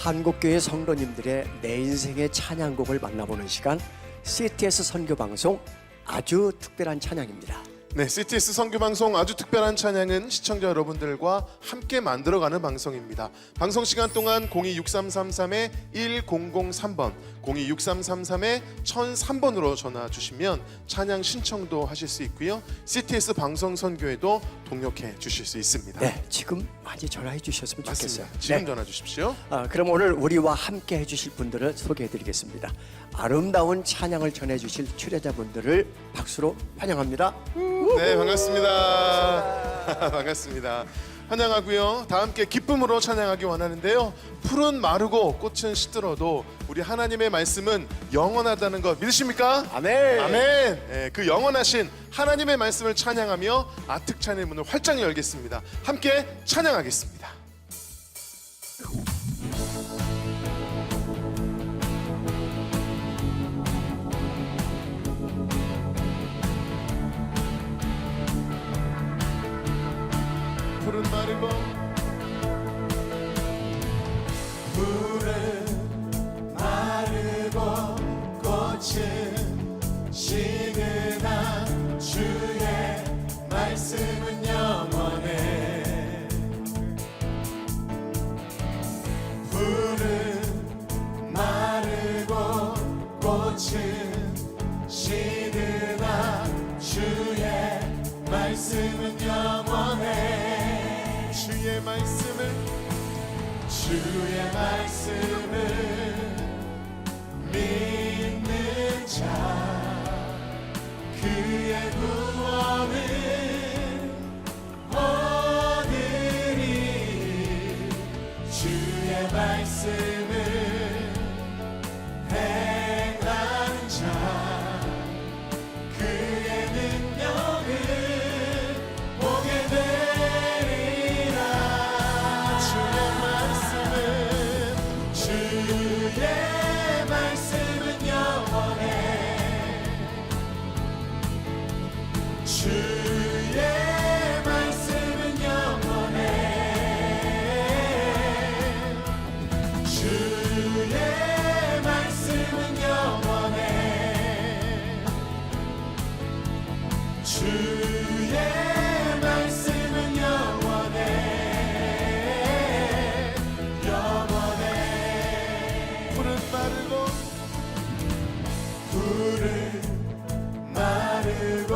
한국교회 성도님들의 내 인생의 찬양곡을 만나보는 시간, CTS 선교방송 아주 특별한 찬양입니다. 네, CTS 선교방송 아주 특별한 찬양은 시청자 여러분들과 함께 만들어가는 방송입니다. 방송 시간 동안 026333-1003번, 026333-1003번으로 전화 주시면 찬양 신청도 하실 수 있고요. CTS 방송 선교에도 동역해 주실 수 있습니다. 네, 지금 많이 전화해 주셨으면 좋겠어요. 맞습니다. 지금 네. 전화 주십시오. 그럼 오늘 우리와 함께 해주실 분들을 소개해 드리겠습니다. 아름다운 찬양을 전해 주실 출연자분들을 박수로 환영합니다. 네, 반갑습니다. 반갑습니다. 환영하고요. 다 함께 기쁨으로 찬양하기 원하는데요. 풀은 마르고 꽃은 시들어도 우리 하나님의 말씀은 영원하다는 것 믿으십니까? 아멘. 아멘. 네, 그 영원하신 하나님의 말씀을 찬양하며 아특찬의 문을 활짝 열겠습니다. 함께 찬양하겠습니다. 푸른 마르고 꽃은 시그나 주의 말씀은 영원해. 푸른 마르고 꽃은 시드나 주의 말씀은 영원해. 주의 말씀을 믿는 자 그의 구원을 얻으리. 주의 말씀을 행하는 자 그의 능력을 보게 되리라. 주의 말씀은 영원해. 주의 말씀은 영원해. 주의 말씀은 영원해. 주의 말씀은 영원해. 영원해. 푸른 마르고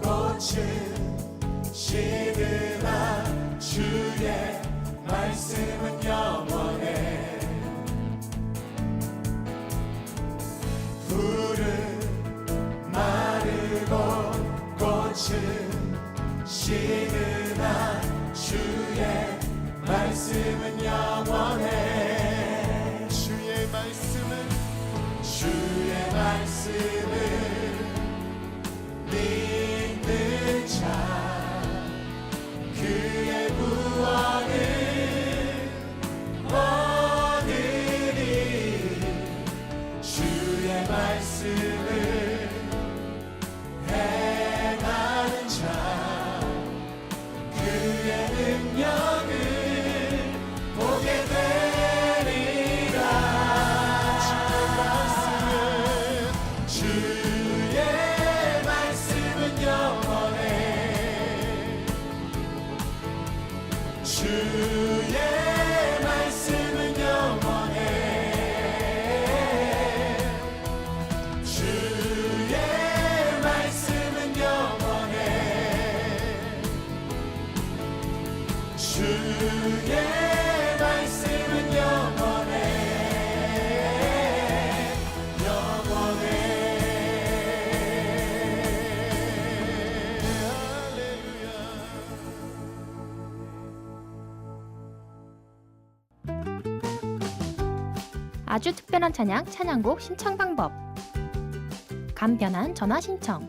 꽃은 시드나 주의 말씀은 영원해. 푸른 마르고 꽃은 시드나 주의 말씀은 영원해. 주의 말씀을 믿는 자 그의 구원을 얻으리. 주의 말씀을 행하는 자 그의 능력을 보게 되리라. 주의 말씀은 영원해. 주의 말씀은 영원해. 주의 말씀은 영원해. 주의 말씀은 영원해. 영원해. 아주 특별한 찬양곡 신청 방법. 간편한 전화 신청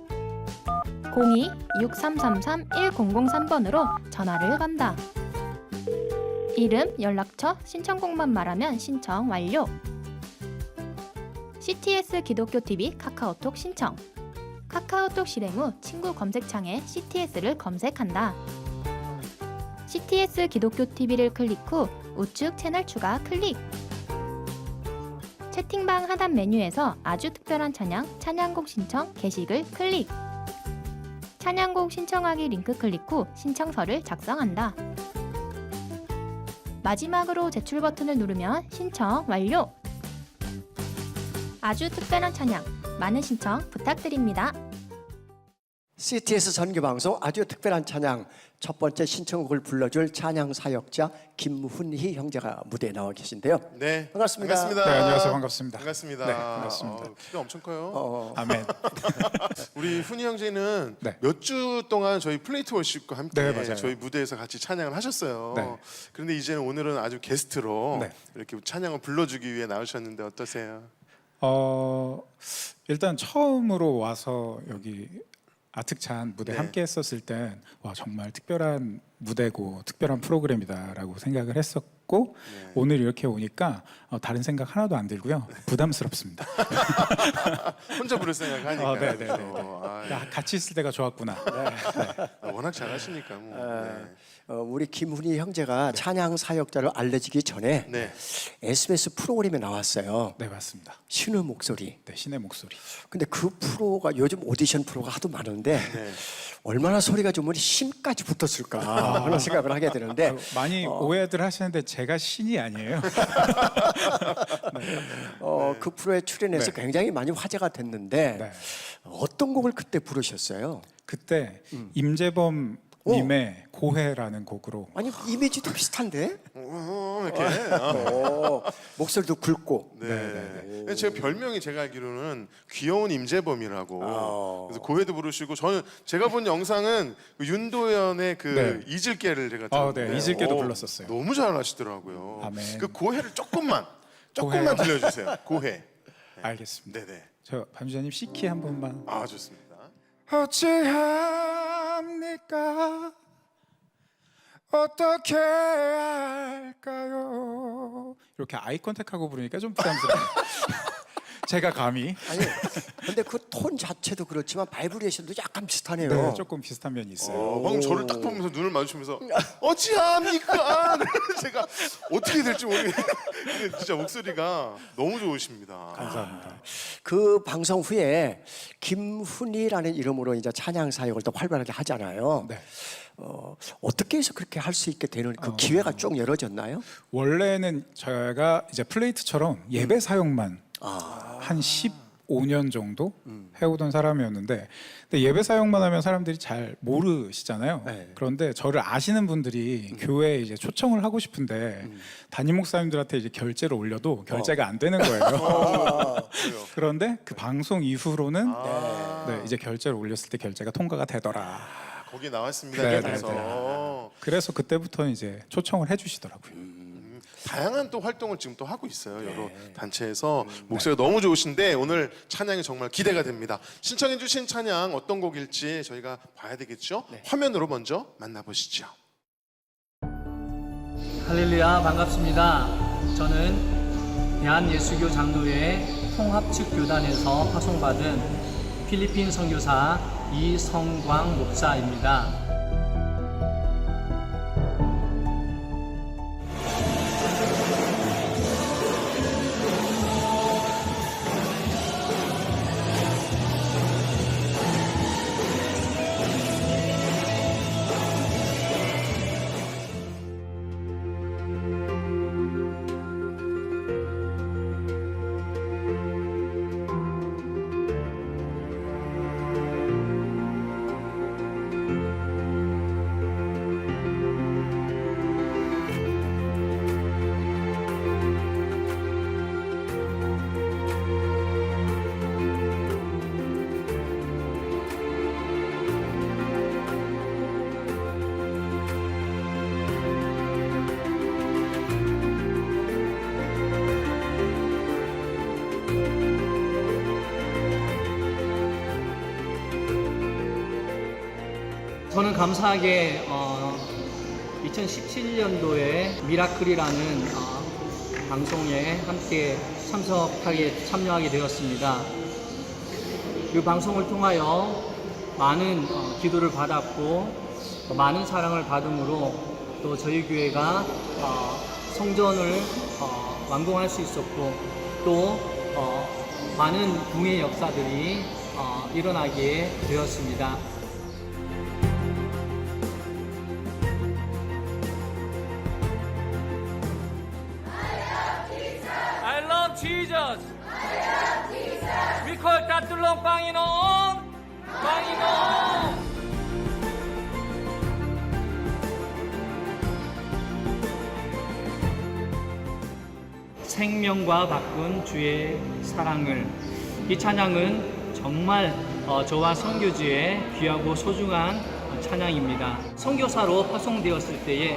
02-6333-1003번으로 전화를 건다. 이름, 연락처, 신청곡만 말하면 신청 완료. CTS 기독교TV 카카오톡 신청. 카카오톡 실행 후 친구 검색창에 CTS를 검색한다. CTS 기독교TV를 클릭 후 우측 채널 추가 클릭. 채팅방 하단 메뉴에서 아주 특별한 찬양, 찬양곡 신청 게시글 클릭. 찬양곡 신청하기 링크 클릭 후 신청서를 작성한다. 마지막으로 제출 버튼을 누르면 신청 완료! 아주 특별한 찬양, 많은 신청 부탁드립니다. CTS 선교방송 아주 특별한 찬양 첫 번째 신청곡을 불러줄 찬양 사역자 김훈희 형제가 무대에 나와 계신데요. 네, 반갑습니다. 반갑습니다. 네, 안녕하세요. 반갑습니다. 반갑습니다. 네, 반갑습니다. 키가 엄청 커요. 아멘. 우리 훈이 형제는 네. 몇 주 동안 저희 플레이트 월십과 함께 네, 맞아요. 저희 무대에서 같이 찬양을 하셨어요. 네. 그런데 이제는 오늘은 아주 게스트로 네. 이렇게 찬양을 불러주기 위해 나오셨는데 어떠세요? 일단 처음으로 와서 여기 아특찬 무대 네. 함께 했었을 땐 와, 정말 특별한 무대고 특별한 프로그램이다라고 생각을 했었고 네. 오늘 이렇게 오니까 다른 생각 하나도 안 들고요. 부담스럽습니다. 혼자 부를 생각하니까. 네, 네, 네, 그래서, 네. 야, 같이 있을 때가 좋았구나. 워낙 잘하시니까 뭐. 네. 우리 김훈희 형제가 찬양 사역자로 알려지기 전에 네. SBS 프로그램에 나왔어요. 네, 맞습니다. 신의 목소리. 네, 신의 목소리. 근데 그 프로가 요즘 오디션 프로가 하도 많은데 네. 얼마나 소리가 좋으면 힘까지 붙었을까 그런 생각을 하게 되는데 많이 오해들 하시는데 제가 신이 아니에요. 그 프로에 출연해서 네. 굉장히 많이 화제가 됐는데 네. 어떤 곡을 그때 부르셨어요? 그때 임재범 님의 고해라는 곡으로 아니 이미지도 비슷한데 이렇게. 목소리도 굵고 네. 제가 별명이 제가 알기로는 귀여운 임재범이라고. 그래서 고해도 부르시고 저는 제가 본 영상은 그 윤도현의 그 네. 이질깨를 제가 네, 들었는데 이질깨도 불렀었어요. 너무 잘하시더라고요. 아멘. 그 고해를 조금만 고해요? 들려주세요. 고해. 알겠습니다. 네네. 저 반주자님 C키 한 번만. 아 좋습니다. 어찌합니까? 어떻게 할까요? 이렇게 아이 컨택하고 부르니까 좀 부담스러워요. 제가 감히 아니 근데 그 톤 자체도 그렇지만 바이브레이션도 약간 비슷하네요. 네, 조금 비슷한 면이 있어요. 방금 저를 딱 보면서 눈을 마주치면서 어찌합니까? 제가 어떻게 될지 모르겠는데 진짜 목소리가 너무 좋으십니다. 감사합니다. 그 방송 후에 김훈희라는 이름으로 이제 찬양 사역을 또 활발하게 하잖아요. 네. 어떻게 해서 그렇게 할 수 있게 되는 그 기회가 쭉 열어졌나요? 원래는 저희가 이제 플레이트처럼 예배 사역만 한 15년 정도 해오던 사람이었는데 근데 예배 사역만 하면 사람들이 잘 모르시잖아요. 네. 그런데 저를 아시는 분들이 교회에 이제 초청을 하고 싶은데 담임 목사님들한테 이제 결제를 올려도 결제가 안 되는 거예요. 그런데 그 방송 이후로는 네, 이제 결제를 올렸을 때 결제가 통과가 되더라. 거기 나왔습니다. 네, 그래서 그래서 그때부터 이제 초청을 해주시더라고요. 다양한 또 활동을 지금 또 하고 있어요. 여러 단체에서 목소리가 너무 좋으신데 오늘 찬양이 정말 기대가 됩니다. 신청해주신 찬양 어떤 곡일지 저희가 봐야 되겠죠? 화면으로 먼저 만나보시죠. 할렐루야, 반갑습니다. 저는 대한예수교 장로회 통합측 교단에서 파송받은 필리핀 선교사 이성광 목사입니다. 저는 감사하게 2017년도에 미라클이라는 방송에 함께 참여하게 되었습니다. 그 방송을 통하여 많은 기도를 받았고 많은 사랑을 받음으로 또 저희 교회가 성전을 완공할 수 있었고 또 많은 붕의 역사들이 일어나게 되었습니다. I love Jesus. We call 따뜻롱 빵이노. 빵이노. 생명과 바꾼 주의 사랑을. 이 찬양은 정말 저와 선교지의 귀하고 소중한 찬양입니다. 선교사로 파송되었을 때에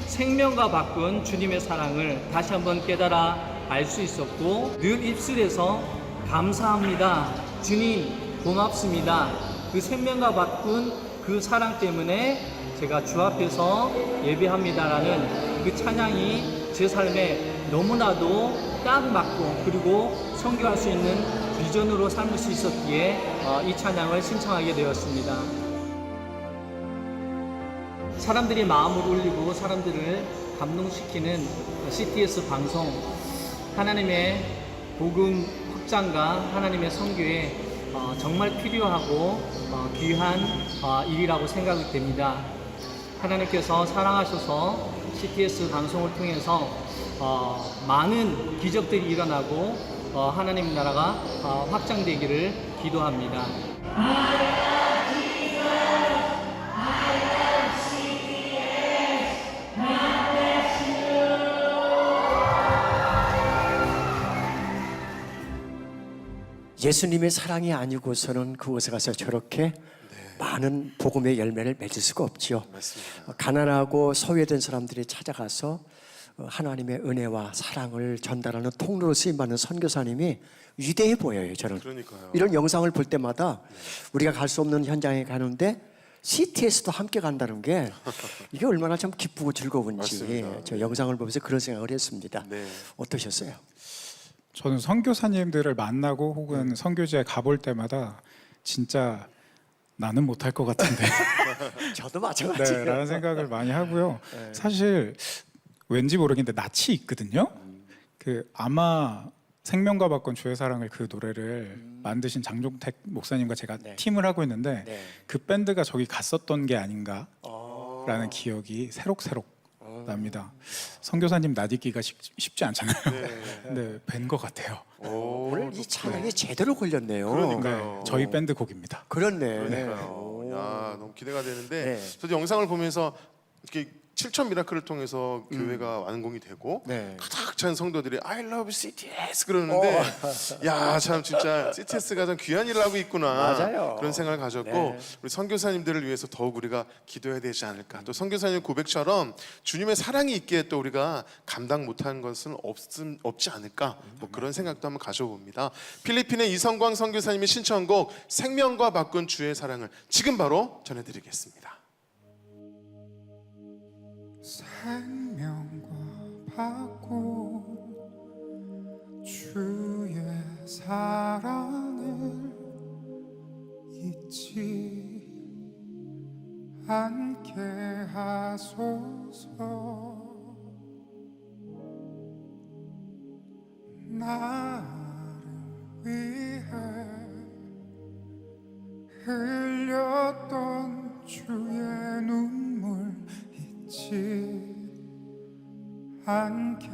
생명과 바꾼 주님의 사랑을 다시 한번 깨달아 알 수 있었고, 늘 입술에서 감사합니다, 주님 고맙습니다, 그 생명과 바꾼 그 사랑 때문에 제가 주 앞에서 예배합니다라는 그 찬양이 제 삶에 너무나도 딱 맞고, 그리고 선교할 수 있는 비전으로 삼을 수 있었기에 이 찬양을 신청하게 되었습니다. 사람들이 마음을 울리고 사람들을 감동시키는 CTS 방송, 하나님의 복음 확장과 하나님의 선교에 정말 필요하고 귀한 일이라고 생각이 됩니다. 하나님께서 사랑하셔서 CTS 방송을 통해서 많은 기적들이 일어나고 하나님 나라가 확장되기를 기도합니다. 예수님의 사랑이 아니고서는 그곳에 가서 저렇게 많은 복음의 열매를 맺을 수가 없지요. 맞습니다. 가난하고 소외된 사람들이 찾아가서 하나님의 은혜와 사랑을 전달하는 통로로 쓰임받는 선교사님이 위대해 보여요. 저는 그러니까요. 이런 영상을 볼 때마다 우리가 갈 수 없는 현장에 가는데 CTS도 함께 간다는 게 이게 얼마나 참 기쁘고 즐거운지 맞습니다. 저 영상을 보면서 그런 생각을 했습니다. 네. 어떠셨어요? 저는 선교사님들을 만나고 혹은 선교지에 가볼 때마다 진짜 나는 못할 것 같은데 저도 마찬가지예요. 라는 생각을 많이 하고요. 사실 왠지 모르겠는데 낯이 있거든요. 그 아마 생명과 바꾼 주의 사랑을 그 노래를 만드신 장종택 목사님과 제가 네. 팀을 하고 있는데 네. 그 밴드가 저기 갔었던 게 아닌가라는 기억이 새록새록 납니다. 선교사님 낯익기가 쉽지 않잖아요. 근데 뵌 것 같아요. 오늘 이 찬양이 제대로 걸렸네요. 그러니까요. 저희 밴드 곡입니다. 그렇네. 그러니까요. 야, 너무 기대가 되는데 네. 저도 영상을 보면서 이렇게 7천 미라클을 통해서 교회가 완공이 되고 네. 가득 찬 성도들이 I love CTS 그러는데 야, 참 진짜 CTS가 참 귀한 일을 하고 있구나. 맞아요. 그런 생각을 가졌고 네. 우리 선교사님들을 위해서 더욱 우리가 기도해야 되지 않을까. 또 선교사님 고백처럼 주님의 사랑이 있기에 또 우리가 감당 못하는 것은 없지 않을까. 뭐 그런 생각도 한번 가져봅니다. 필리핀의 이성광 선교사님의 신청곡 생명과 바꾼 주의 사랑을 지금 바로 전해드리겠습니다. 생명과 바꾼 주의 사랑을 잊지 않게 하소서. 나를 위해 흘렸던 주의 눈물 잊지 않게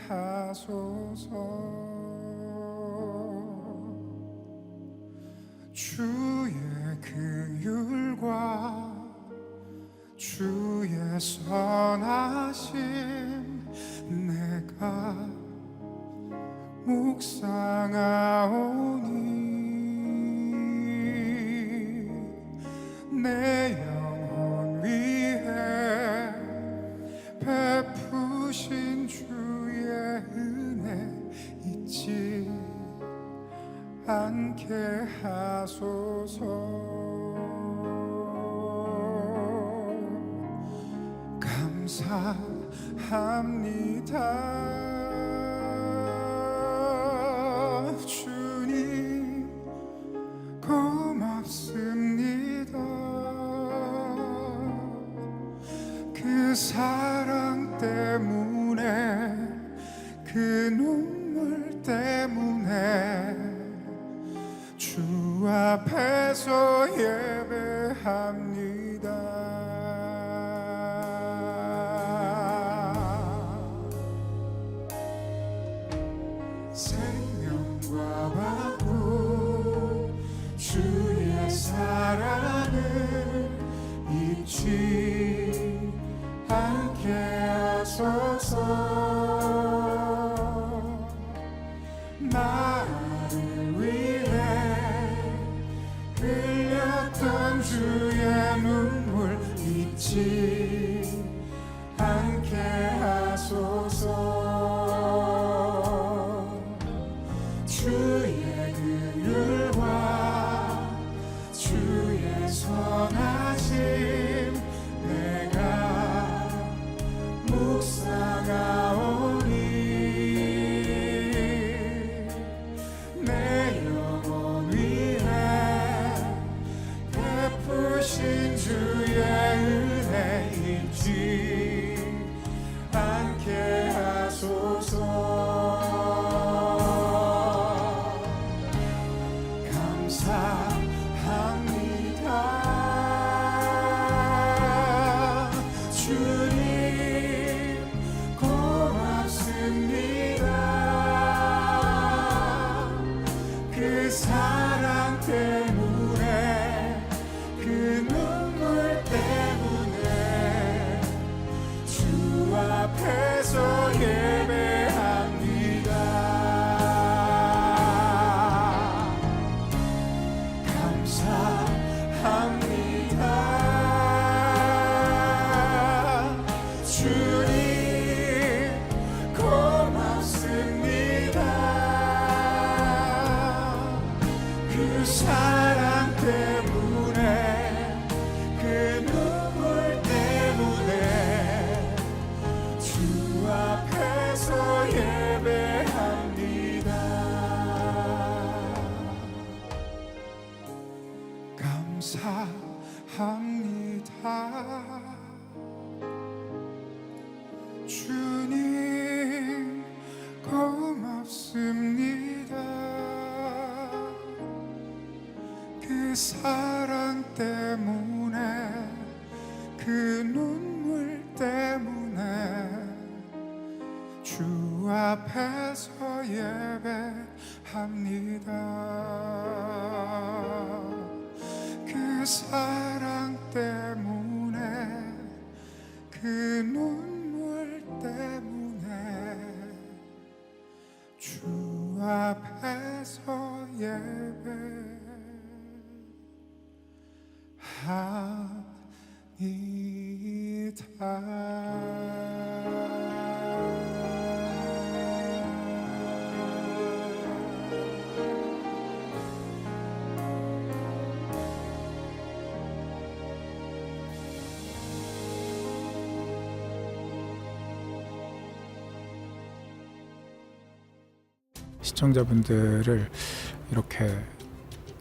하소서. 주의 긍휼과 주의 선하심 내가 묵상하오니 내 영혼 위해 베푸신 주의 은혜 잊지 않게 하소서. 감사합니다. 주님 고맙습니다. 그 사랑 때문에 그 눈물 때문에 앞에서 예배합니다. 생명과 바꿈 주의 사랑을 잊지 않게 하소서. 나를 위해 흘렸던 주의 눈물 잊지 않게 하소서. 주의 긍휼과 주의 선하심 내가 묵상하오니 내 영혼 위에 베푸신 주의 은혜 잊지 않게 하소서. 감사합니다. 주님 고맙습니다. 그 사랑 때문에 그 눈물 때문에 주 앞에서 예배합니다. 감사합니다. 주님 고맙습니다. 그 사랑 때문에 그 눈물 때문에 주 앞에서 예배합니다. 감사합니다. 주님 고맙습니다. 그 사랑 때문에 그 눈물 때문에 주 앞에서 예배합니다. 그 사랑 때문에 그 눈물 때문에 주 앞에서 시청자분들을 이렇게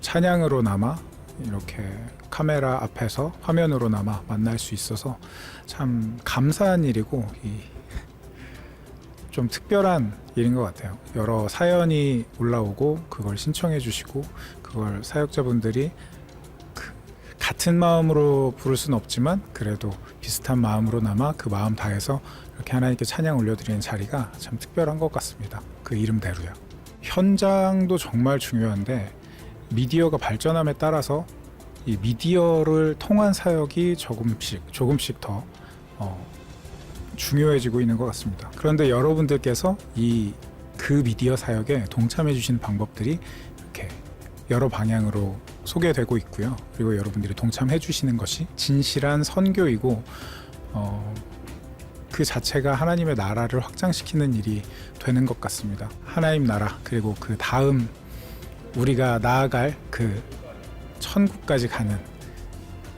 찬양으로나마 이렇게 카메라 앞에서 화면으로나마 만날 수 있어서 참 감사한 일이고 좀 특별한 일인 것 같아요. 여러 사연이 올라오고 그걸 신청해 주시고 그걸 사역자분들이 같은 마음으로 부를 수는 없지만 그래도 비슷한 마음으로나마 그 마음 다해서 이렇게 하나님께 찬양 올려드리는 자리가 참 특별한 것 같습니다. 그 이름대로요. 현장도 정말 중요한데 미디어가 발전함에 따라서 이 미디어를 통한 사역이 조금씩 더 중요해지고 있는 것 같습니다. 그런데 여러분들께서 그 미디어 사역에 동참해 주시는 방법들이 이렇게 여러 방향으로 소개되고 있고요. 그리고 여러분들이 동참해 주시는 것이 진실한 선교이고 그 자체가 하나님의 나라를 확장시키는 일이 되는 것 같습니다. 하나님 나라 그리고 그 다음 우리가 나아갈 그 천국까지 가는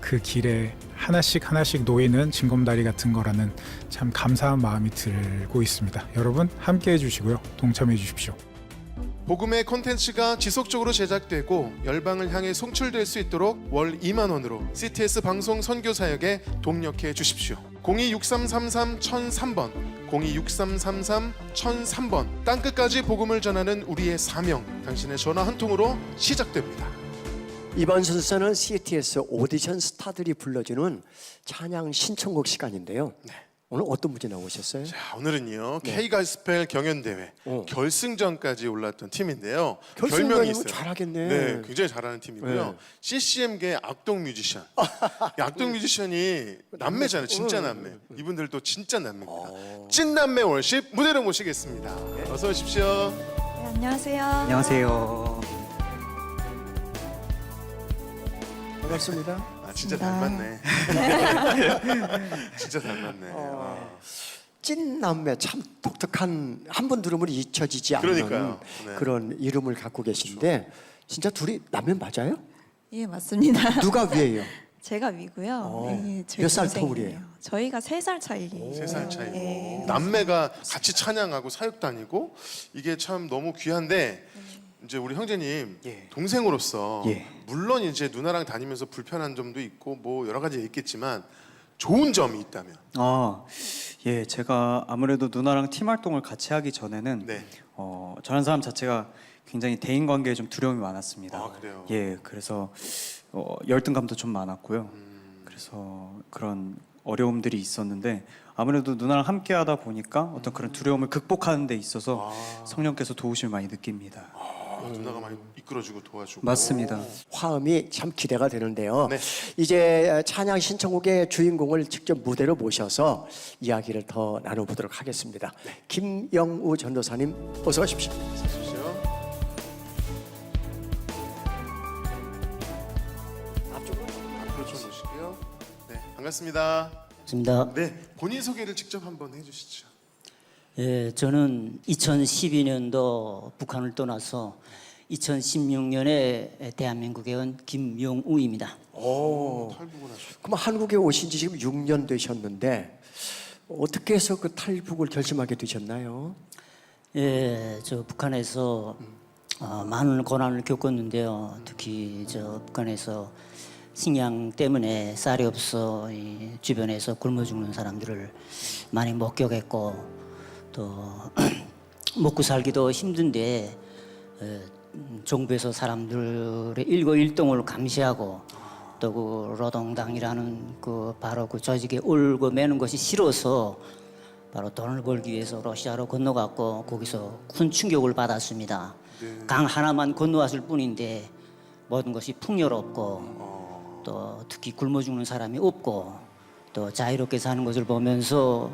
그 길에 하나씩 놓이는 징검다리 같은 거라는 참 감사한 마음이 들고 있습니다. 여러분 함께 해주시고요. 동참해 주십시오. 복음의 콘텐츠가 지속적으로 제작되고 열방을 향해 송출될 수 있도록 월 2만 원으로 CTS 방송 선교 사역에 동력해 주십시오. 026333-1003번 026333-1003번 땅끝까지 복음을 전하는 우리의 사명, 당신의 전화 한 통으로 시작됩니다. 이번 순서는 CTS 오디션 스타들이 불러주는 찬양 신청곡 시간인데요. 오늘 어떤 분이 나오셨어요? 자, 오늘은요 K가스펠 경연대회 결승전까지 올랐던 팀인데요. 별명이 결승전이면 있어요. 잘하겠네. 네, 굉장히 잘하는 팀이고요. 네. CCM계 악동 뮤지션. 이 악동 뮤지션이 남매잖아요, 진짜 남매. 이분들도 진짜 남매입니다. 찐남매 월십 무대로 모시겠습니다. 어서 오십시오. 네, 안녕하세요. 안녕하세요. 반갑습니다. 아, 진짜 닮았네. 진짜 닮았네. 찐남매 참 독특한 한 번 들으면 잊혀지지 않는 그러니까요. 네. 그런 이름을 갖고 계신데 진짜 둘이 남매 맞아요? 예, 맞습니다. 누가 위에요? 제가 위고요. 네, 저희 몇 살 동생이에요. 터울이에요? 저희가 3살 차이. 3살 차이고 예. 남매가 같이 찬양하고 사역 다니고 이게 참 너무 귀한데 이제 우리 형제님 예. 동생으로서 예. 물론 이제 누나랑 다니면서 불편한 점도 있고 뭐 여러 가지 있겠지만 좋은 점이 있다면 예, 제가 아무래도 누나랑 팀 활동을 같이 하기 전에는 네. 저라는 사람 자체가 굉장히 대인 관계에 좀 두려움이 많았습니다. 아, 그래요? 예, 그래서 열등감도 좀 많았고요. 그래서 그런 어려움들이 있었는데 아무래도 누나랑 함께하다 보니까 어떤 그런 두려움을 극복하는 데 있어서 성령께서 도우심을 많이 느낍니다. 누나가 많이 이끌어주고 도와주고 맞습니다. 화음이 참 기대가 되는데요. 네. 이제 찬양 신청곡의 주인공을 직접 무대로 모셔서 이야기를 더 나눠보도록 하겠습니다. 김영우 전도사님 어서 오십시오. 오십시오. 앞으로 좀 오실게요. 네, 반갑습니다. 반갑습니다. 네, 본인 소개를 직접 한번 해주시죠. 예, 저는 2012년도 북한을 떠나서 2016년에 대한민국에 온 김용우입니다. 탈북을 하셨고 그럼 한국에 오신 지 지금 6년 되셨는데 어떻게 해서 그 탈북을 결심하게 되셨나요? 예, 저 북한에서 많은 고난을 겪었는데요. 특히 저 북한에서 식량 때문에 쌀이 없어 이 주변에서 굶어 죽는 사람들을 많이 목격했고 또 먹고 살기도 힘든데 정부에서 사람들의 일거일동을 감시하고 또 그 노동당이라는 그 바로 그 조직에 올고 매는 것이 싫어서 바로 돈을 벌기 위해서 러시아로 건너갔고 거기서 큰 충격을 받았습니다. 강 하나만 건너왔을 뿐인데 모든 것이 풍요롭고 또 특히 굶어 죽는 사람이 없고 또 자유롭게 사는 것을 보면서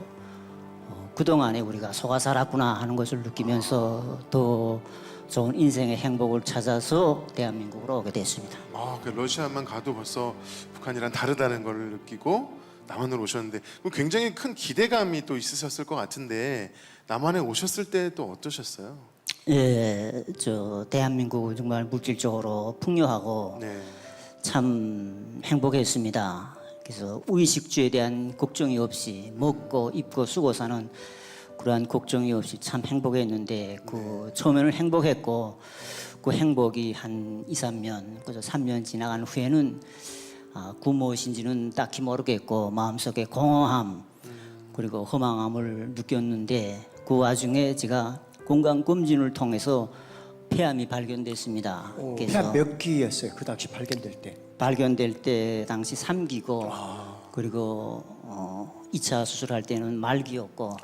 그동안에 우리가 속아 살았구나 하는 것을 느끼면서 더 좋은 인생의 행복을 찾아서 대한민국으로 오게 됐습니다. 그 러시아만 가도 벌써 북한이랑 다르다는 걸 느끼고 남한으로 오셨는데 그럼 굉장히 큰 기대감이 또 있으셨을 것 같은데 남한에 오셨을 때 또 어떠셨어요? 예, 저 대한민국은 정말 물질적으로 풍요하고 네. 참 행복했습니다. 그래서 의식주에 대한 걱정이 없이 먹고 입고 쓰고 사는 그러한 걱정이 없이 참 행복했는데 그 처음에는 행복했고 그 행복이 한 2, 3년, 그저 3년 지나간 후에는 그 무엇인지는 딱히 모르겠고 마음속에 공허함 그리고 허망함을 느꼈는데 그 와중에 제가 건강검진을 통해서 폐암이 발견됐습니다. 폐암 몇 기였어요? 그 당시 발견될 때? 발견될 때 당시 3기고 그리고 2차 수술할 때는 말기였고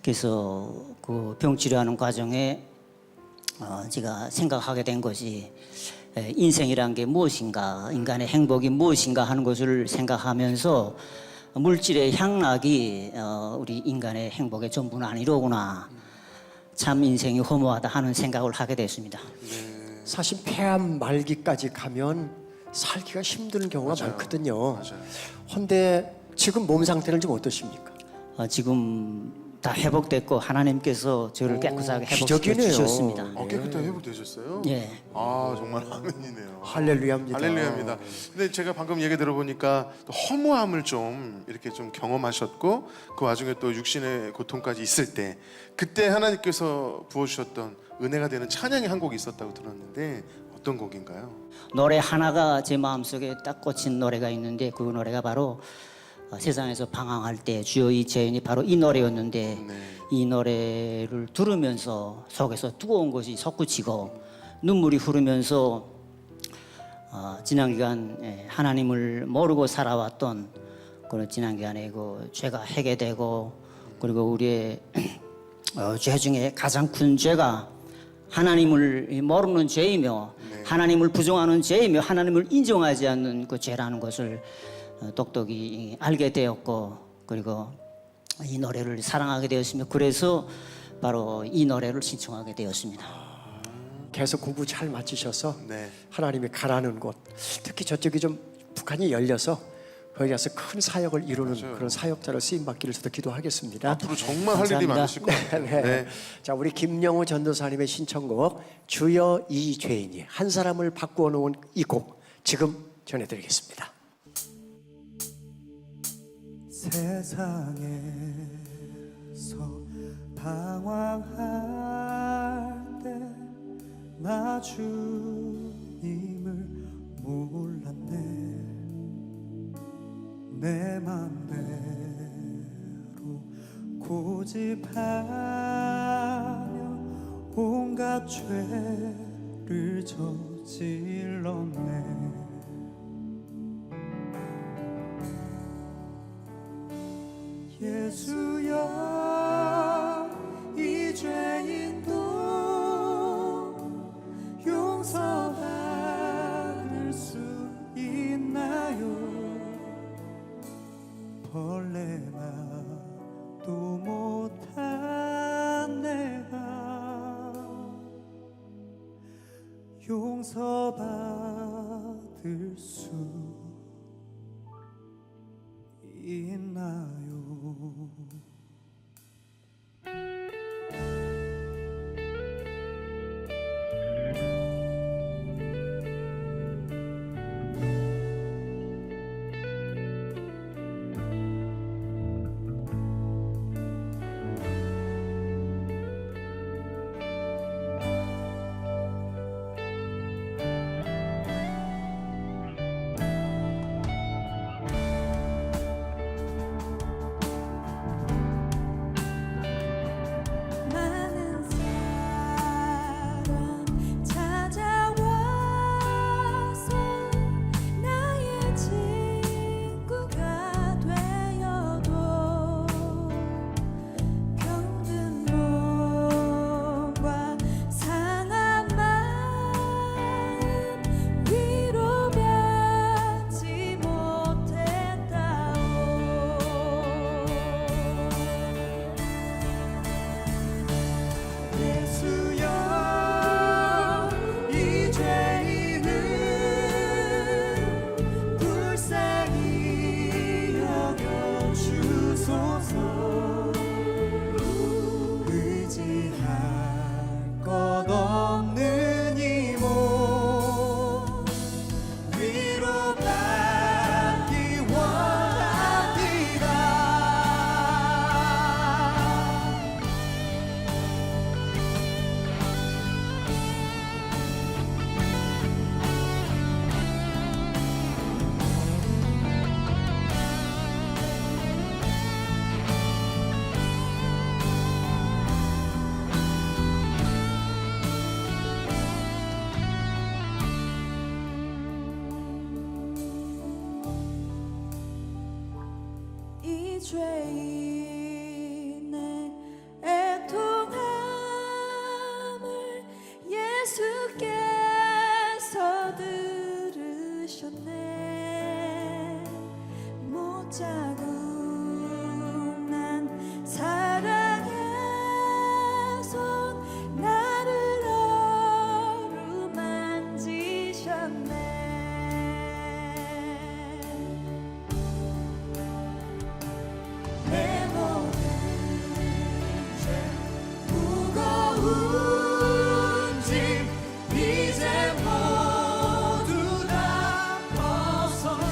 그래서 그 병 치료하는 과정에 제가 생각하게 된 것이 인생이란 게 무엇인가 인간의 행복이 무엇인가 하는 것을 생각하면서 물질의 향락이 우리 인간의 행복의 전부는 아니로구나 참 인생이 허무하다 하는 생각을 하게 됐습니다. 사실 폐암 말기까지 가면 살기가 힘든 경우가 많거든요. 그런데 지금 몸 상태는 좀 어떠십니까? 지금 다 회복됐고 하나님께서 저를 깨끗하게 회복시켜 기적이네요. 주셨습니다. 깨끗하게 회복되셨어요? 예. 정말 아멘이네요. 할렐루야입니다. 할렐루야입니다. 근데 제가 방금 얘기 들어보니까 또 허무함을 좀 이렇게 좀 경험하셨고 그 와중에 또 육신의 고통까지 있을 때 그때 하나님께서 부어주셨던 은혜가 되는 찬양이 한 곡 있었다고 들었는데 어떤 곡인가요? 노래 하나가 제 마음속에 딱 꽂힌 노래가 있는데 그 노래가 바로 세상에서 방황할 때 주여 이 제연이 바로 이 노래였는데 이 노래를 들으면서 속에서 뜨거운 것이 솟구치고 눈물이 흐르면서 지난 기간 하나님을 모르고 살아왔던 그런 지난 기간에 그 죄가 회개되고 그리고 우리의 죄 중에 가장 큰 죄가 하나님을 모르는 죄이며 하나님을 부정하는 죄이며 하나님을 인정하지 않는 그 죄라는 것을 똑똑히 알게 되었고 그리고 이 노래를 사랑하게 되었으며 그래서 바로 이 노래를 신청하게 되었습니다. 계속 공부 잘 마치셔서 네. 하나님이 가라는 곳, 특히 저쪽이 좀 북한이 열려서 거기 가서 큰 사역을 이루는 그런 사역자로 쓰임 받기를 저도 기도하겠습니다. 앞으로 정말 할 일이 감사합니다. 많으실 것 같아요. 네. 네. 자, 우리 김영우 전도사님의 신청곡 주여 이 죄인이 한 사람을 바꾸어 놓은 이 곡 지금 전해드리겠습니다. 세상에서 방황할 때 나 주님을 몰랐네 내 맘대로 고집하며 온갖 죄를 저질렀네 예수여 이 죄인도 용서받을 수 있나요 벌레만도 못한 내가 용서받을 수 있나요 많은 사람 찾아와서 나의 친구가 되어도 병든 몸과 상한 마음 위로받지 못했다오 예수여 이 죄인을 불쌍히 여겨주소서 의지할 것 없는 이 몸 위로받기 원합니다 이 죄인의 애통함을 예수께서 들으셨네 못자국 난 사랑의 손 나를 어루만지셨네 내 모든 죄 무거운 짐 이제 모두 다 벗어내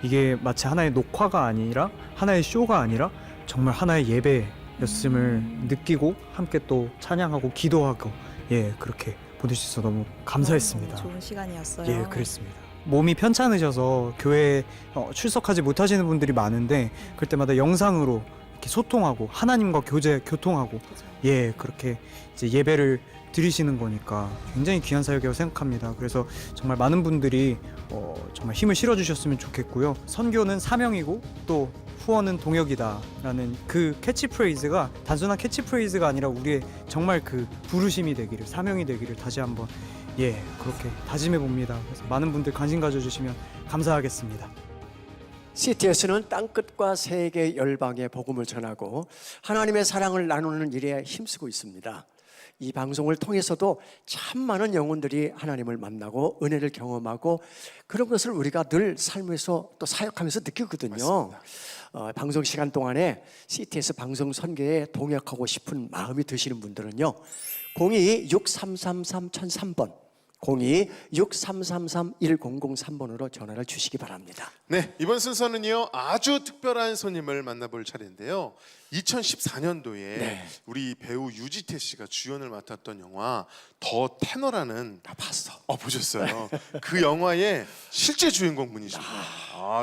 이게 마치 하나의 녹화가 아니라 하나의 쇼가 아니라 정말 하나의 예배였음을 느끼고 함께 또 찬양하고 기도하고 그렇게 보낼 수 있어 너무 감사했습니다. 좋은 시간이었어요. 예, 그랬습니다. 몸이 편찮으셔서 교회에 출석하지 못하시는 분들이 많은데 그럴 때마다 영상으로 이렇게 소통하고 하나님과 교통하고 그렇게 이제 예배를 드리시는 거니까 굉장히 귀한 사역이라고 생각합니다. 그래서 정말 많은 분들이 정말 힘을 실어주셨으면 좋겠고요. 선교는 사명이고 또 후원은 동역이다라는 그 캐치프레이즈가 단순한 캐치프레이즈가 아니라 우리의 정말 그 부르심이 되기를, 사명이 되기를 다시 한번 그렇게 다짐해 봅니다. 그래서 많은 분들 관심 가져주시면 감사하겠습니다. CTS는 땅끝과 세계 열방의 복음을 전하고 하나님의 사랑을 나누는 일에 힘쓰고 있습니다. 이 방송을 통해서도 참 많은 영혼들이 하나님을 만나고 은혜를 경험하고 그런 것을 우리가 늘 삶에서 또 사역하면서 느끼거든요. 방송 시간 동안에 CTS 방송 선교에 동역하고 싶은 마음이 드시는 분들은요, 02-6333-1003번 02-6333-1003번으로 전화를 주시기 바랍니다. 네, 이번 순서는요 아주 특별한 손님을 만나볼 차례인데요. 2014년도에 우리 배우 유지태 씨가 주연을 맡았던 영화 더 테너라는 다 봤어. 보셨어요? 그 영화의 실제 주인공 분이십니다.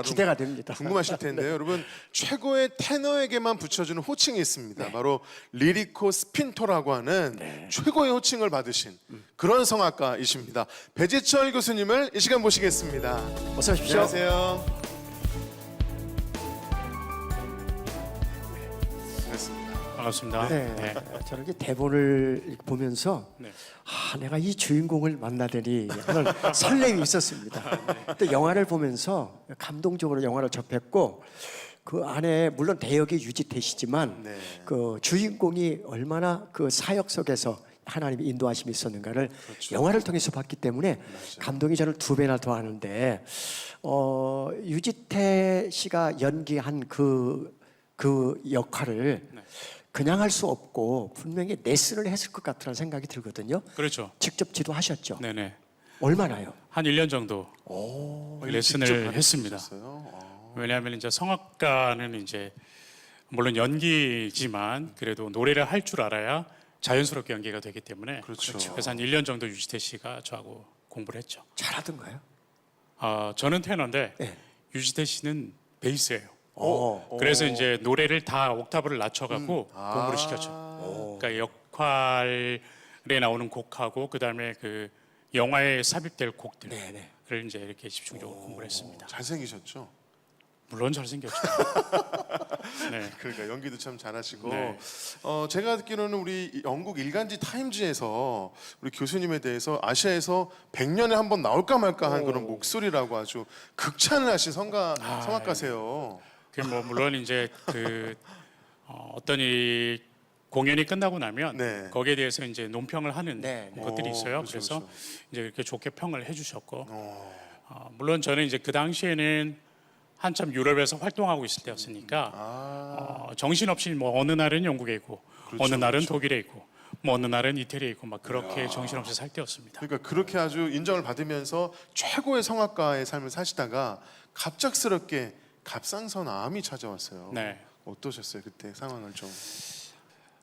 기대가 됩니다. 궁금하실 텐데요, 여러분 최고의 테너에게만 붙여주는 호칭이 있습니다. 바로 리리코 스핀토라고 하는 최고의 호칭을 받으신 그런 성악가이십니다. 배재철 교수님을 이 시간 모시겠습니다. 어서 오십시오. 안녕하세요. 반갑습니다. 네. 저는 이렇게 대본을 보면서 내가 이 주인공을 만나다니 하는 설렘이 있었습니다. 또 영화를 보면서 감동적으로 영화를 접했고 그 안에 물론 대역이 유지태시지만 그 주인공이 얼마나 그 사역 속에서 하나님의 인도하심이 있었는가를 영화를 통해서 봤기 때문에 감동이 저를 2배나 더 하는데 유지태 씨가 연기한 그 역할을 그냥 할 수 없고 분명히 레슨을 했을 것 같다는 생각이 들거든요. 그렇죠. 직접 지도하셨죠? 네네. 얼마나요? 한 1년 정도 레슨을 했습니다. 왜냐하면 이제 성악가는 이제 물론 연기지만 그래도 노래를 할 줄 알아야 자연스럽게 연기가 되기 때문에 그렇죠. 그래서 한 1년 정도 유지태 씨가 저하고 공부를 했죠. 잘하던가요? 저는 테너인데 네. 유지태 씨는 베이스예요. 그래서 이제 노래를 다 옥타브를 낮춰갖고 공부를 시켰죠. 그러니까 역할에 나오는 곡하고 그 다음에 그 영화에 삽입될 곡들을 이제 이렇게 집중적으로 공부를 했습니다. 잘생기셨죠? 물론 잘생겼죠. 네. 그러니까 연기도 참 잘하시고 네. 제가 듣기로는 우리 영국 일간지 타임즈에서 우리 교수님에 대해서 아시아에서 100년에 한 번 나올까 말까 한 그런 목소리라고 아주 극찬을 하신 성악가세요. 그 뭐 물론 이제 그 어떤 이 공연이 끝나고 나면 거기에 대해서 이제 논평을 하는 것들이 있어요. 그래서 이제 이렇게 좋게 평을 해주셨고 물론 저는 이제 그 당시에는 한참 유럽에서 활동하고 있을 때였으니까 정신없이 뭐 어느 날은 영국에 있고 어느 날은 독일에 있고 뭐 어느 날은 이태리에 있고 막 그렇게 정신없이 살 때였습니다. 그러니까 그렇게 아주 인정을 받으면서 최고의 성악가의 삶을 사시다가 갑작스럽게 갑상선암이 찾아왔어요. 네. 어떠셨어요 그때 상황을 좀?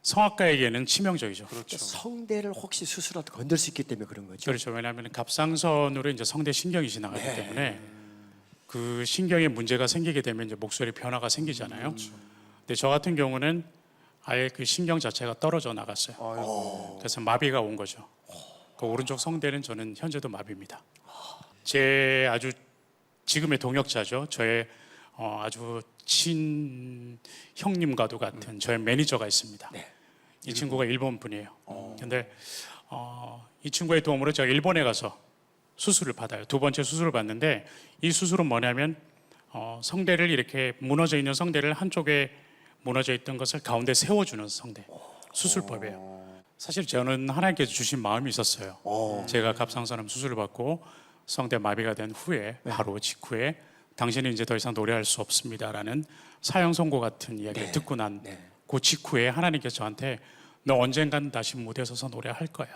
성악가에게는 치명적이죠. 그렇죠. 성대를 혹시 수술하도 건들 수 있기 때문에 그런 거죠. 그렇죠. 왜냐하면 갑상선으로 이제 성대 신경이 지나가기 때문에 그 신경에 문제가 생기게 되면 이제 목소리 변화가 생기잖아요. 근데 저 같은 경우는 아예 그 신경 자체가 떨어져 나갔어요. 그래서 마비가 온 거죠. 그 오른쪽 성대는 저는 현재도 마비입니다. 제 아주 지금의 동역자죠. 저의 아주 친 형님과도 같은 저의 매니저가 있습니다. 이 친구가 일본 분이에요. 근데 이 친구의 도움으로 제가 일본에 가서 수술을 받아요. 2번째 수술을 받는데 이 수술은 뭐냐면 성대를 이렇게 무너져 있는 성대를 한쪽에 무너져 있던 것을 가운데 세워주는 성대 수술법이에요. 사실 저는 하나님께서 주신 마음이 있었어요. 제가 갑상선암 수술을 받고 성대 마비가 된 후에 바로 직후에 당신은 이제 더 이상 노래할 수 없습니다라는 사형 선고 같은 이야기를 듣고 난 그 직후에 하나님께서 저한테 너 언젠간 다시 무대에 서서 노래할 거야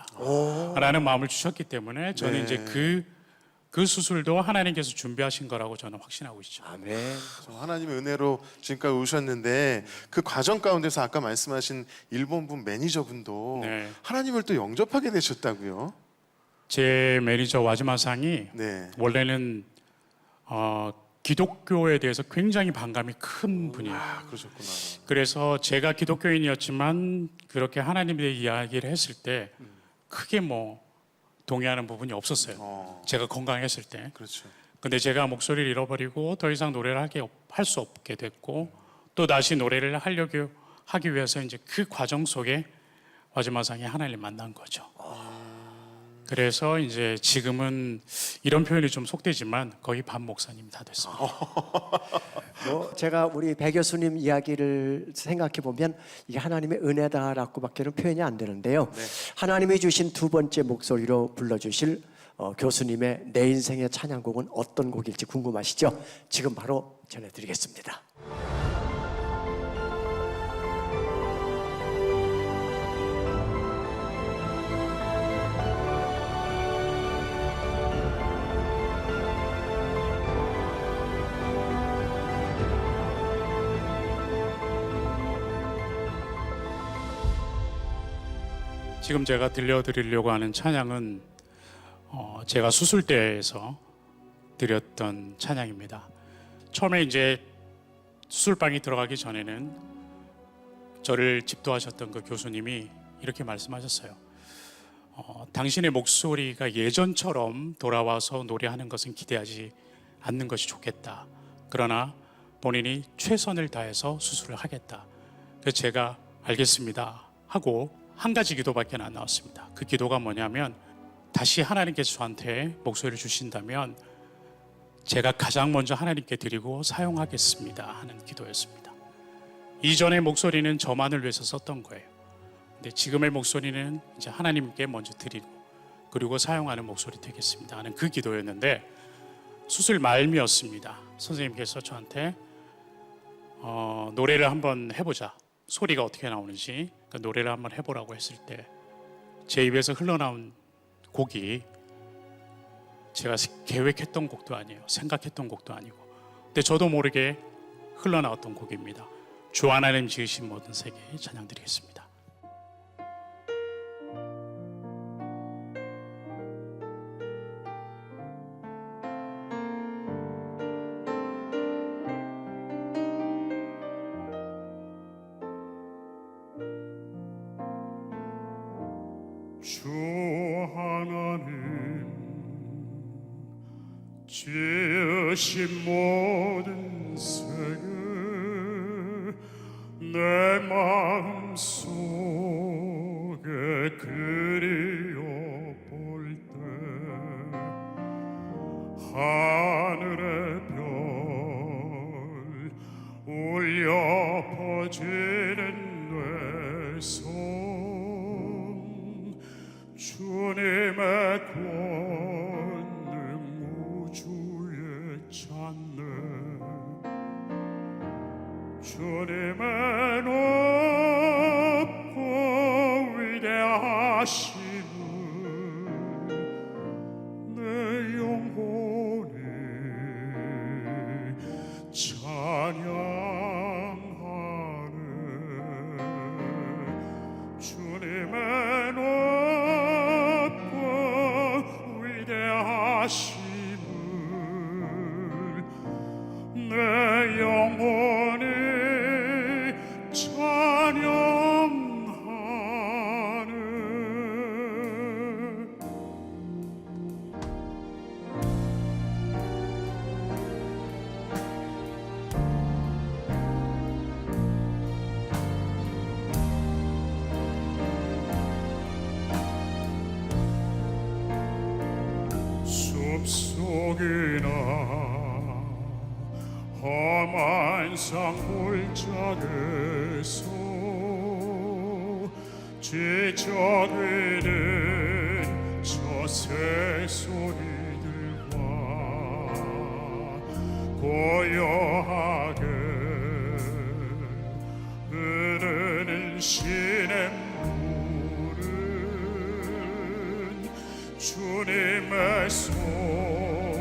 라는 마음을 주셨기 때문에 저는 이제 그 그 수술도 하나님께서 준비하신 거라고 저는 확신하고 있죠. 아멘. 하나님의 은혜로 지금까지 오셨는데 그 과정 가운데서 아까 말씀하신 일본분 매니저분도 네. 하나님을 또 영접하게 되셨다고요? 제 매니저 와즈마상이 네. 원래는 기독교에 대해서 굉장히 반감이 큰 분이에요. 그러셨구나. 그래서 제가 기독교인이었지만 그렇게 하나님에 대해 이야기를 했을 때 크게 뭐 동의하는 부분이 없었어요. 제가 건강했을 때. 그렇죠. 근데 제가 목소리를 잃어버리고 더 이상 노래를 할 수 없게 됐고 또 다시 노래를 하기 위해서 이제 그 과정 속에 와즈마상이 하나님을 만난 거죠. 그래서 이제 지금은 이런 표현이 좀 속되지만 거의 반 목사님 다 됐습니다. 뭐 제가 우리 배 교수님 이야기를 생각해 보면 이게 하나님의 은혜다라고밖에는 표현이 안 되는데요. 하나님이 주신 두 번째 목소리로 불러주실 교수님의 내 인생의 찬양곡은 어떤 곡일지 궁금하시죠? 지금 바로 전해드리겠습니다. 지금 제가 들려드리려고 하는 찬양은 제가 수술대에서 드렸던 찬양입니다. 처음에 이제 수술방에 들어가기 전에는 저를 집도하셨던 그 교수님이 이렇게 말씀하셨어요. 당신의 목소리가 예전처럼 돌아와서 노래하는 것은 기대하지 않는 것이 좋겠다. 그러나 본인이 최선을 다해서 수술을 하겠다. 그래서 제가 알겠습니다 하고 한 가지 기도밖에 안 나왔습니다. 그 기도가 뭐냐면 다시 하나님께서 저한테 목소리를 주신다면 제가 가장 먼저 하나님께 드리고 사용하겠습니다 하는 기도였습니다. 이전의 목소리는 저만을 위해서 썼던 거예요. 근데 지금의 목소리는 이제 하나님께 먼저 드리고 그리고 사용하는 목소리 되겠습니다 하는 그 기도였는데 수술 말미였습니다. 선생님께서 저한테 노래를 한번 해보자. 소리가 어떻게 나오는지 그러니까 노래를 한번 해보라고 했을 때 제 입에서 흘러나온 곡이 제가 계획했던 곡도 아니에요. 생각했던 곡도 아니고 근데 저도 모르게 흘러나왔던 곡입니다. 주 하나님 지으신 모든 세계 찬양드리겠습니다. 주 하나님 지으신 모든 세계 내 마음속에 그리워볼 때 하늘의 별 울려 퍼지는 내 손 주님의 권능 우주에 찾네 주님의 높고 위대하심을 내 영혼이 찬양하네 주님의 하심을 내 영혼이 찬양하네 숲속이나 험한 산골짜기에서 지저귀는 저 새소리들과 고요하게 흐르는 시냇물은 주님의 손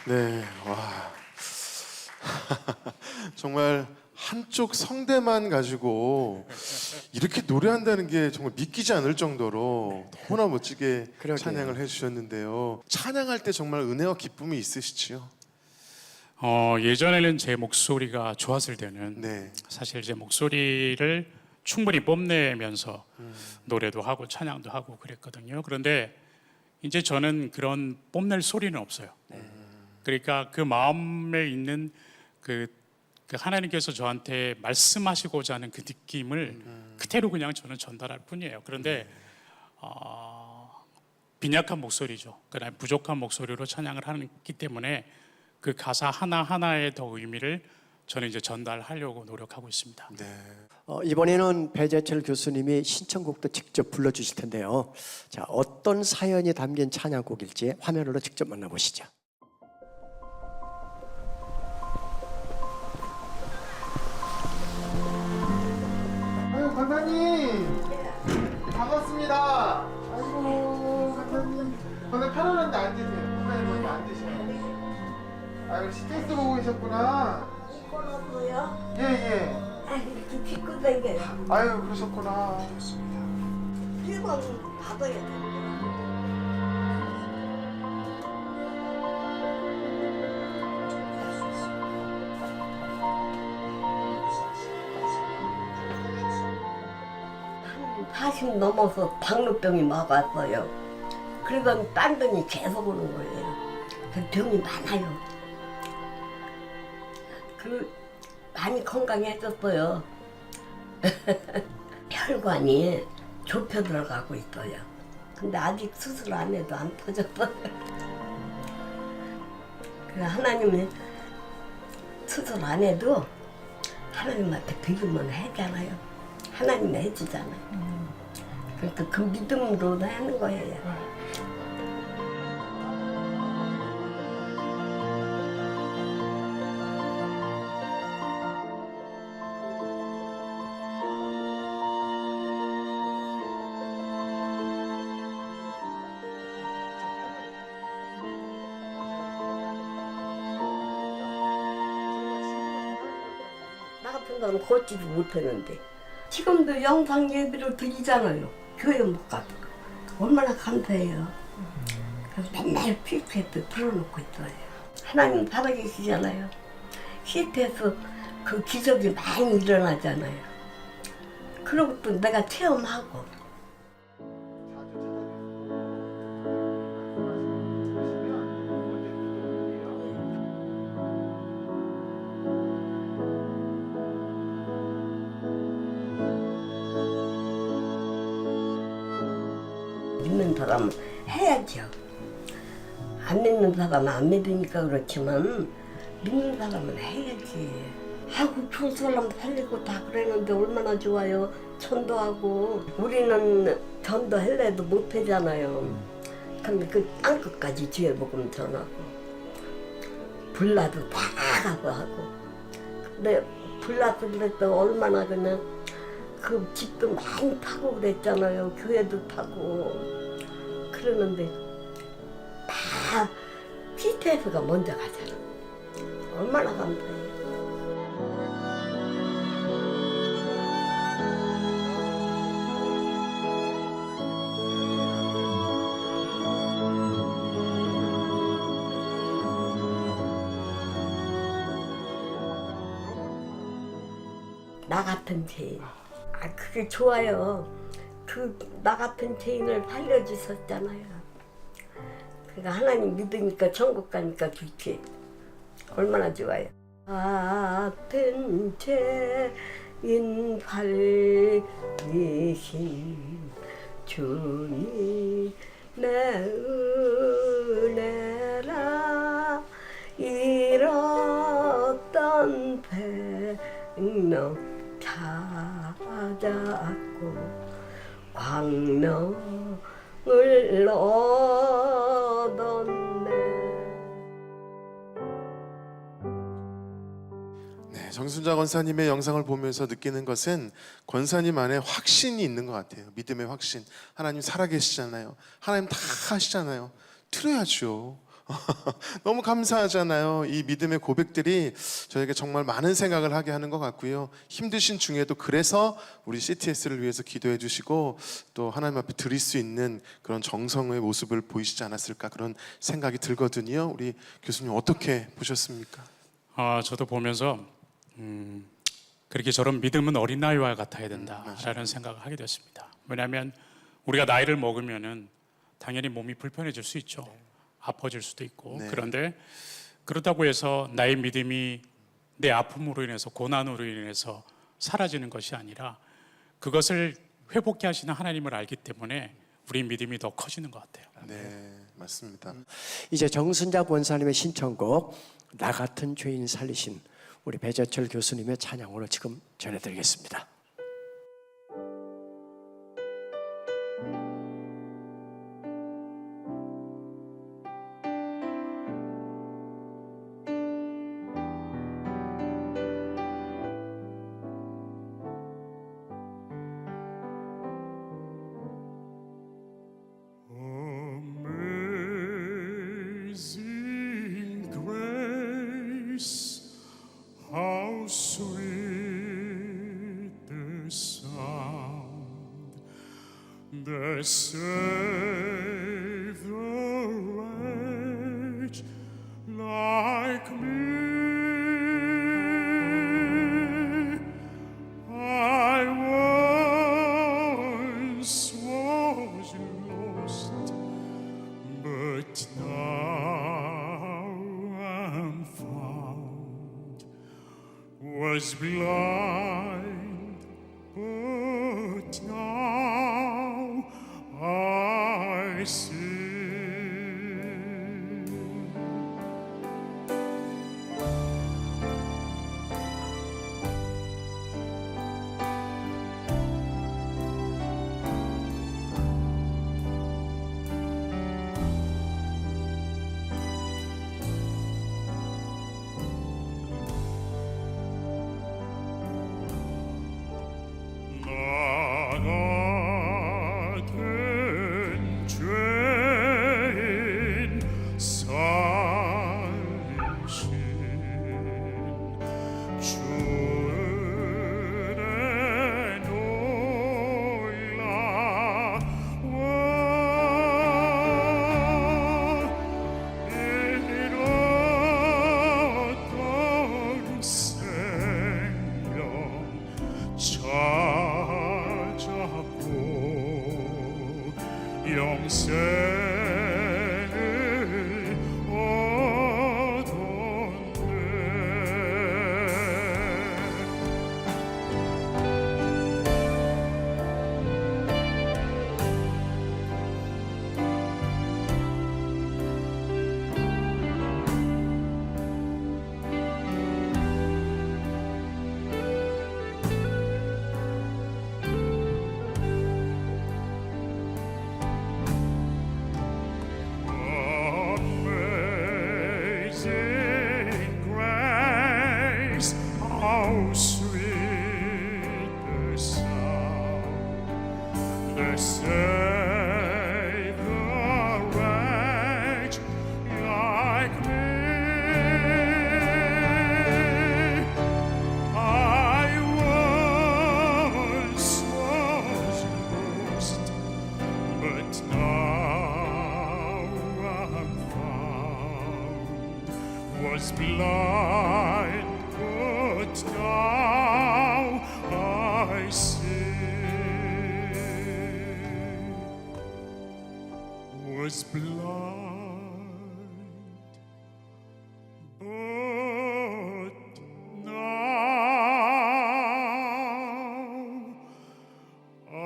네, 와. 정말 한쪽 성대만 가지고 이렇게 노래한다는 게 정말 믿기지 않을 정도로 너무나 멋지게 그러게요. 찬양을 해주셨는데요. 찬양할 때 정말 은혜와 기쁨이 있으시지요? 예전에는 제 목소리가 좋았을 때는 네. 사실 제 목소리를 충분히 뽐내면서 노래도 하고 찬양도 하고 그랬거든요. 그런데 이제 저는 그런 뽐낼 소리는 없어요. 그러니까 그 마음에 있는 그 하나님께서 저한테 말씀하시고자 하는 그 느낌을 그대로 그냥 저는 전달할 뿐이에요. 그런데 빈약한 목소리죠. 그다음에 부족한 목소리로 찬양을 하기 때문에 그 가사 하나하나의 더 의미를 저는 이제 전달하려고 노력하고 있습니다. 네. 이번에는 배재철 교수님이 신청곡도 직접 불러주실 텐데요. 자, 어떤 사연이 담긴 찬양곡일지 화면으로 직접 만나보시죠. 아유 관사님 반갑습니다. 아이고 관사님 오늘 편안한데 앉으세요. 관사님 먼저 앉으세요. 아유 스트레스 보고 계셨구나. 이거라고요? 예예. 아 이렇게 빚고 댕겨요. 아유 그러셨구나. 1번 받아야 돼요. 한 40 넘어서 당뇨병이 막 왔어요. 그러더니 딴 병이 계속 오는 거예요. 그 병이 많아요. 많이 건강해졌어요. 혈관이 좁혀 들어가고 있어요. 근데 아직 수술 안 해도 안 터졌어요. 하나님이 수술 안 해도 하나님한테 빌면 하잖아요. 하나님이 해주잖아요. 그러니까 그 믿음으로 하는 거예요. 나 같은 건 걷지도 못하는데 지금도 영상 예배를 드리잖아요. 교회 못 가도 얼마나 감사해요. 그래서 맨날 필터에도 틀어놓고 있어요. 하나님 살아계시잖아요. 시트에서 그 기적이 많이 일어나잖아요. 그리고 또 내가 체험하고. 믿는 사람은 해야죠. 안 믿는 사람은 안 믿으니까 그렇지만 믿는 사람은 해야지. 하고 좋은 사람 살리고 다 그랬는데 얼마나 좋아요. 전도하고 우리는 전도할래도 못 하잖아요. 근데 그 땅끝까지 주의 복음 전하고 불나도 다 가고 하고. 근데 불나도 그랬더 얼마나 그냥 그 집도 많이 파고 그랬잖아요. 교회도 파고. 그러는데 다 PTS가 먼저 가잖아. 얼마나 감사해요. 나 같은 죄인. 그게 좋아요. 나 같은 죄인을 살려주셨잖아요. 그러니까 하나님 믿으니까 천국 가니까 좋지. 얼마나 좋아요. 같은 죄인 살리신 주님 내 은혜라 잃었던 백명 찾았고 광명을 얻었네. 네, 정순자 권사님의 영상을 보면서 느끼는 것은 권사님 안에 확신이 있는 것 같아요. 믿음의 확신. 하나님 살아계시잖아요. 하나님 다 하시잖아요. 틀어야죠. 너무 감사하잖아요. 이 믿음의 고백들이 저에게 정말 많은 생각을 하게 하는 것 같고요. 힘드신 중에도 그래서 우리 CTS를 위해서 기도해 주시고 또 하나님 앞에 드릴 수 있는 그런 정성의 모습을 보이시지 않았을까 그런 생각이 들거든요. 우리 교수님 어떻게 보셨습니까? 저도 보면서 그렇게 저런 믿음은 어린아이와 같아야 된다라는 생각을 하게 됐습니다. 왜냐하면 우리가 나이를 먹으면은 당연히 몸이 불편해질 수 있죠. 아파질 수도 있고. 그런데 그렇다고 해서 나의 믿음이 내 아픔으로 인해서 고난으로 인해서 사라지는 것이 아니라 그것을 회복케 하시는 하나님을 알기 때문에 우리 믿음이 더 커지는 것 같아요. 네, 맞습니다. 이제 정순자 권사님의 신청곡 나 같은 죄인 살리신 우리 배재철 교수님의 찬양으로 지금 전해드리겠습니다. Amazing grace, how sweet the sound that saved a wretch like me. I once was lost, but now I'm found. Was blind, but now I see. 나같은 죄인 살리신 주의 놀라워 잃었던 생명 찾았고 영생을 얻었네. Amazing grace, how sweet the sound that saved a wretch like me. I once was lost, but now I'm found. Was blind, but now I see. Was blind, but now I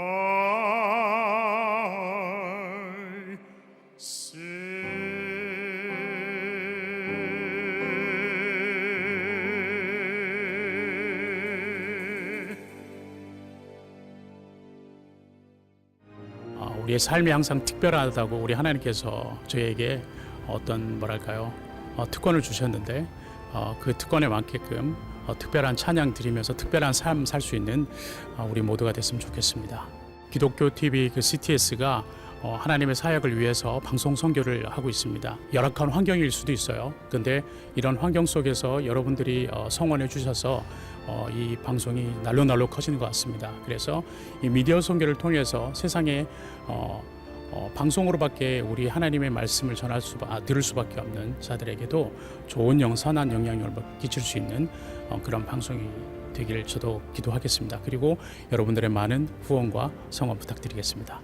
우리의 삶이 항상 특별하다고 우리 하나님께서 저희에게 어떤 뭐랄까요 특권을 주셨는데 그 특권에 맞게끔 특별한 찬양 드리면서 특별한 삶 살 수 있는 우리 모두가 됐으면 좋겠습니다. 기독교 TV 그 CTS가 하나님의 사역을 위해서 방송 선교를 하고 있습니다. 열악한 환경일 수도 있어요. 그런데 이런 환경 속에서 여러분들이 성원해 주셔서 이 방송이 날로 커지는 것 같습니다. 그래서 이 미디어 선교를 통해서 세상에 방송으로밖에 우리 하나님의 말씀을 들을 수밖에 없는 자들에게도 좋은 선한 영향력을 끼칠 수 있는 그런 방송이 되기를 저도 기도하겠습니다. 그리고 여러분들의 많은 후원과 성원 부탁드리겠습니다.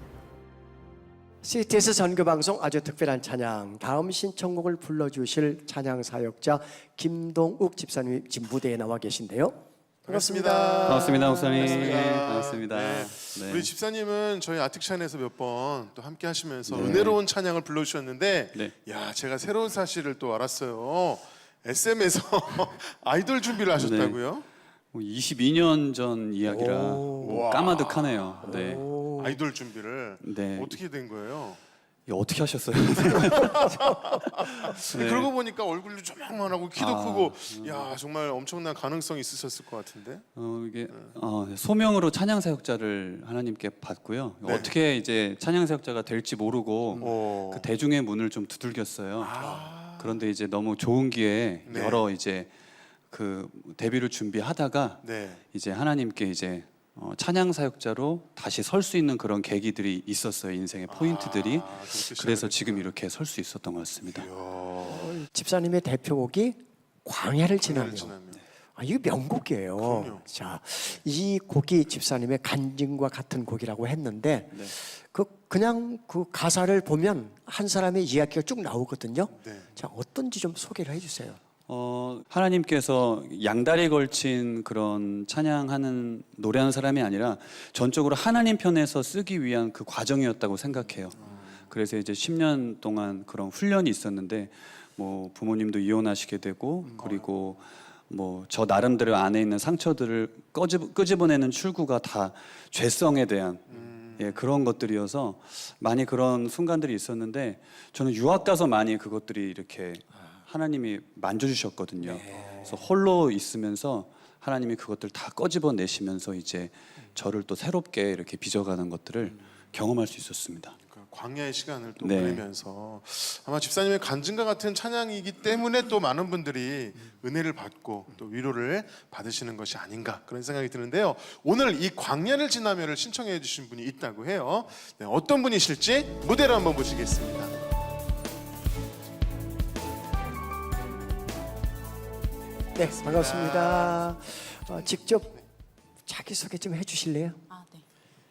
CTS 선교방송 아주 특별한 찬양, 다음 신청곡을 불러주실 찬양 사역자 김동욱 집사님이 지금 무대에 나와 계신데요. 반갑습니다. 반갑습니다, 목사님. 반갑습니다. 반갑습니다. 네. 네. 우리 집사님은 저희 아틱찬에서 몇 번 또 함께 하시면서 은혜로운 찬양을 불러주셨는데, 네. 야, 제가 새로운 사실을 또 알았어요. SM에서 아이돌 준비를 하셨다고요? 22년 전 이야기라 와. 까마득하네요. 네. 아이돌 준비를 네. 어떻게 된 거예요? 이거 어떻게 하셨어요? 네. 그러고 보니까 얼굴도 조망만하고 키도 크고, 야, 정말 엄청난 가능성이 있으셨을 것 같은데. 이게 소명으로 찬양 사역자를 하나님께 받고요. 네. 어떻게 이제 찬양 사역자가 될지 모르고 그 대중의 문을 좀 두들겼어요. 그런데 이제 너무 좋은 기회에 네. 여러 이제 그 데뷔를 준비하다가 네. 이제 하나님께 이제 찬양 사역자로 다시 설 수 있는 그런 계기들이 있었어요. 인생의 포인트들이. 그래서 지금 이렇게 설 수 있었던 것 같습니다. 집사님의 대표곡이 광야를 지나며. 광야를 지나며. 이게 명곡이에요. 그럼요. 자, 이 곡이 집사님의 간증과 같은 곡이라고 했는데 네. 그냥 그 가사를 보면 한 사람의 이야기가 쭉 나오거든요. 네. 자, 어떤지 좀 소개를 해주세요. 하나님께서 양다리 걸친 그런 찬양하는 노래하는 사람이 아니라 전적으로 하나님 편에서 쓰기 위한 그 과정이었다고 생각해요. 그래서 이제 10년 동안 그런 훈련이 있었는데 뭐 부모님도 이혼하시게 되고 그리고 뭐 저 나름대로 안에 있는 상처들을 끄집어내는 출구가 다 죄성에 대한 그런 것들이어서 많이 그런 순간들이 있었는데 저는 유학 가서 많이 그것들이 이렇게 하나님이 만져주셨거든요. 그래서 홀로 있으면서 하나님이 그것들 다 꺼집어내시면서 이제 저를 또 새롭게 이렇게 빚어가는 것들을 경험할 수 있었습니다. 광야의 시간을 또 네. 보내면서 아마 집사님의 간증과 같은 찬양이기 때문에 또 많은 분들이 은혜를 받고 또 위로를 받으시는 것이 아닌가 그런 생각이 드는데요. 오늘 이 광야를 지나며를 신청해 주신 분이 있다고 해요. 네, 어떤 분이실지 무대로 한번 보시겠습니다. 네, 반갑습니다. 직접 자기소개 좀 해주실래요? 네.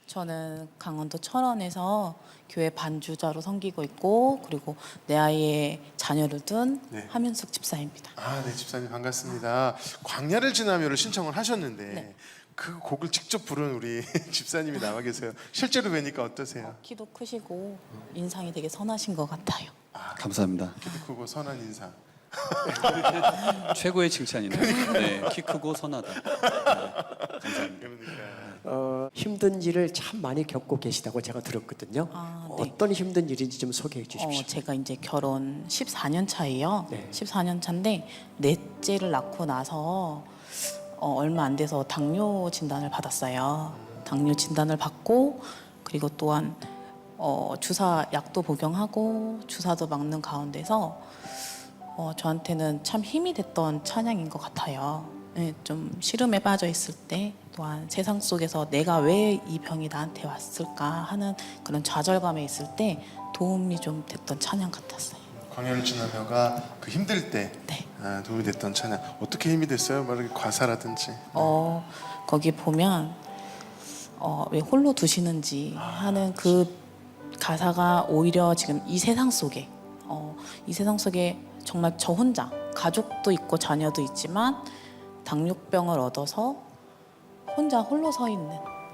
저는 강원도 철원에서 교회 반주자로 섬기고 있고 그리고 내 아이의 자녀를 둔 네. 하민숙 집사입니다. 네, 집사님 반갑습니다. 광야를 지나며를 신청을 하셨는데 네. 그 곡을 직접 부른 우리 집사님이 나와 계세요. 실제로 뵈니까 어떠세요? 키도 크시고 인상이 되게 선하신 것 같아요. 감사합니다. 키도 크고 선한 인상. 최고의 칭찬이네요. 네, 키 크고 선하다. 네, 감사합니다. 힘든 일을 참 많이 겪고 계시다고 제가 들었거든요. 네. 어떤 힘든 일인지 좀 소개해 주십시오. 제가 이제 결혼 14년 차예요. 네. 14년 차인데 넷째를 낳고 나서 얼마 안 돼서 당뇨 진단을 받았어요. 당뇨 진단을 받고 그리고 또한 주사 약도 복용하고 주사도 맞는 가운데서 저한테는 참 힘이 됐던 찬양인 것 같아요. 네, 좀 시름에 빠져 있을 때 또한 세상 속에서 내가 왜 이 병이 나한테 왔을까 하는 그런 좌절감에 있을 때 도움이 좀 됐던 찬양 같았어요. 광야를 지나며가 그 힘들 때 네. 도움이 됐던 찬양 어떻게 힘이 됐어요? 뭐 이렇게 가사라든지. 거기 보면 왜 홀로 두시는지 하는 그 가사가 오히려 지금 이 세상 속에 정말 저 혼자 가족도 있고 자녀도 있지만 당뇨병을 얻어서 혼자 홀로 서 있는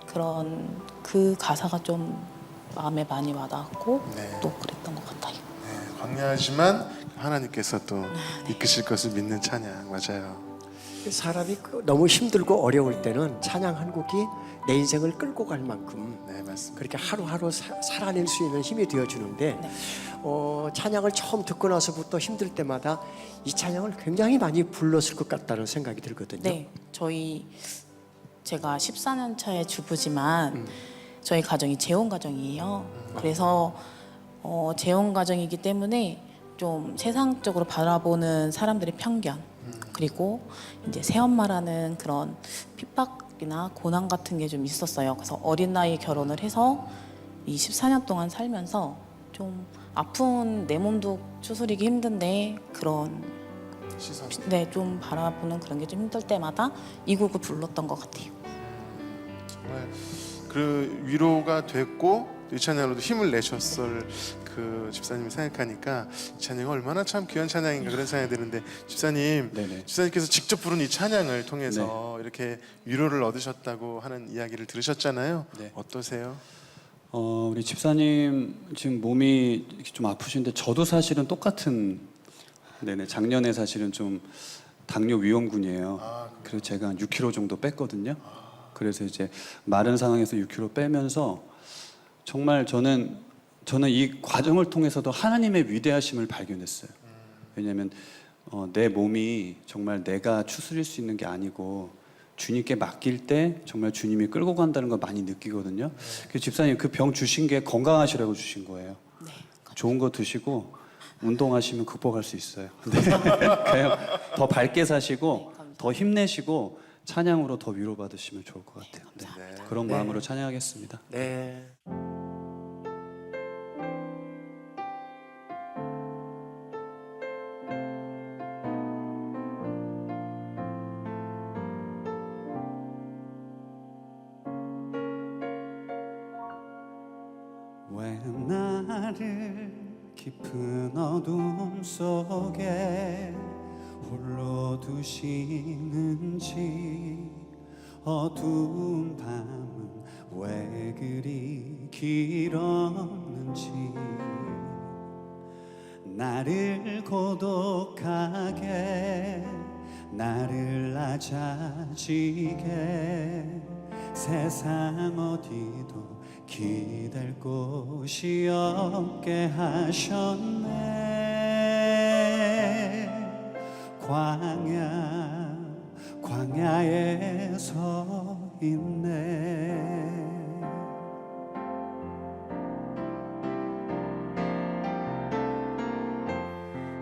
그런 그 가사가 좀 마음에 많이 와닿았고 네. 또 그랬던 것 같아요. 네, 광야지만 하나님께서 또 이끄실 것을 믿는 찬양 맞아요. 사람이 너무 힘들고 어려울 때는 찬양 한 곡이 내 인생을 끌고 갈 만큼 네, 맞습니다. 그렇게 하루하루 살아낼 수 있는 힘이 되어주는데 찬양을 처음 듣고 나서부터 힘들 때마다 이 찬양을 굉장히 많이 불렀을 것 같다는 생각이 들거든요. 네, 제가 14년 차의 주부지만 저희 가정이 재혼 가정이에요. 그래서 재혼 가정이기 때문에 좀 세상적으로 바라보는 사람들의 편견, 그리고 이제 새엄마라는 그런 핍박이나 고난 같은 게 좀 있었어요. 그래서 어린 나이에 결혼을 해서 이 14년 동안 살면서 좀 아픈 내 몸도 추스리기 힘든데 그런 시선. 네, 좀 바라보는 그런 게 좀 힘들 때마다 이 곡을 불렀던 것 같아요. 정말 그 위로가 됐고 이 찬양으로도 힘을 내셨을 그 집사님을 생각하니까 이 찬양이 얼마나 참 귀한 찬양인가 그런 생각이 드는데 집사님, 네네. 집사님께서 직접 부른 이 찬양을 통해서 이렇게 위로를 얻으셨다고 하는 이야기를 들으셨잖아요. 네. 어떠세요? 우리 집사님 지금 몸이 이렇게 좀 아프신데 저도 사실은 똑같은 작년에 사실은 좀 당뇨 위험군이에요. 그래서 제가 한 6kg 정도 뺐거든요. 그래서 이제 마른 상황에서 6kg 빼면서 정말 저는 이 과정을 통해서도 하나님의 위대하심을 발견했어요. 왜냐하면 내 몸이 정말 내가 추스릴 수 있는 게 아니고 주님께 맡길 때 정말 주님이 끌고 간다는 걸 많이 느끼거든요. 그래서 집사님 그 병 주신 게 건강하시라고 주신 거예요. 좋은 거 드시고 운동하시면 극복할 수 있어요. 그냥 더 밝게 사시고 더 힘내시고 찬양으로 더 위로받으시면 좋을 것 같아요. 그런 마음으로 찬양하겠습니다. 네. 왜 나를 깊은 어둠 속에 홀로 두시는지 어두운 밤은 왜 그리 길었는지 나를 고독하게 나를 낮아지게 세상 어디도 기댈 곳이 없게 하셨네. 광야에 서 있네.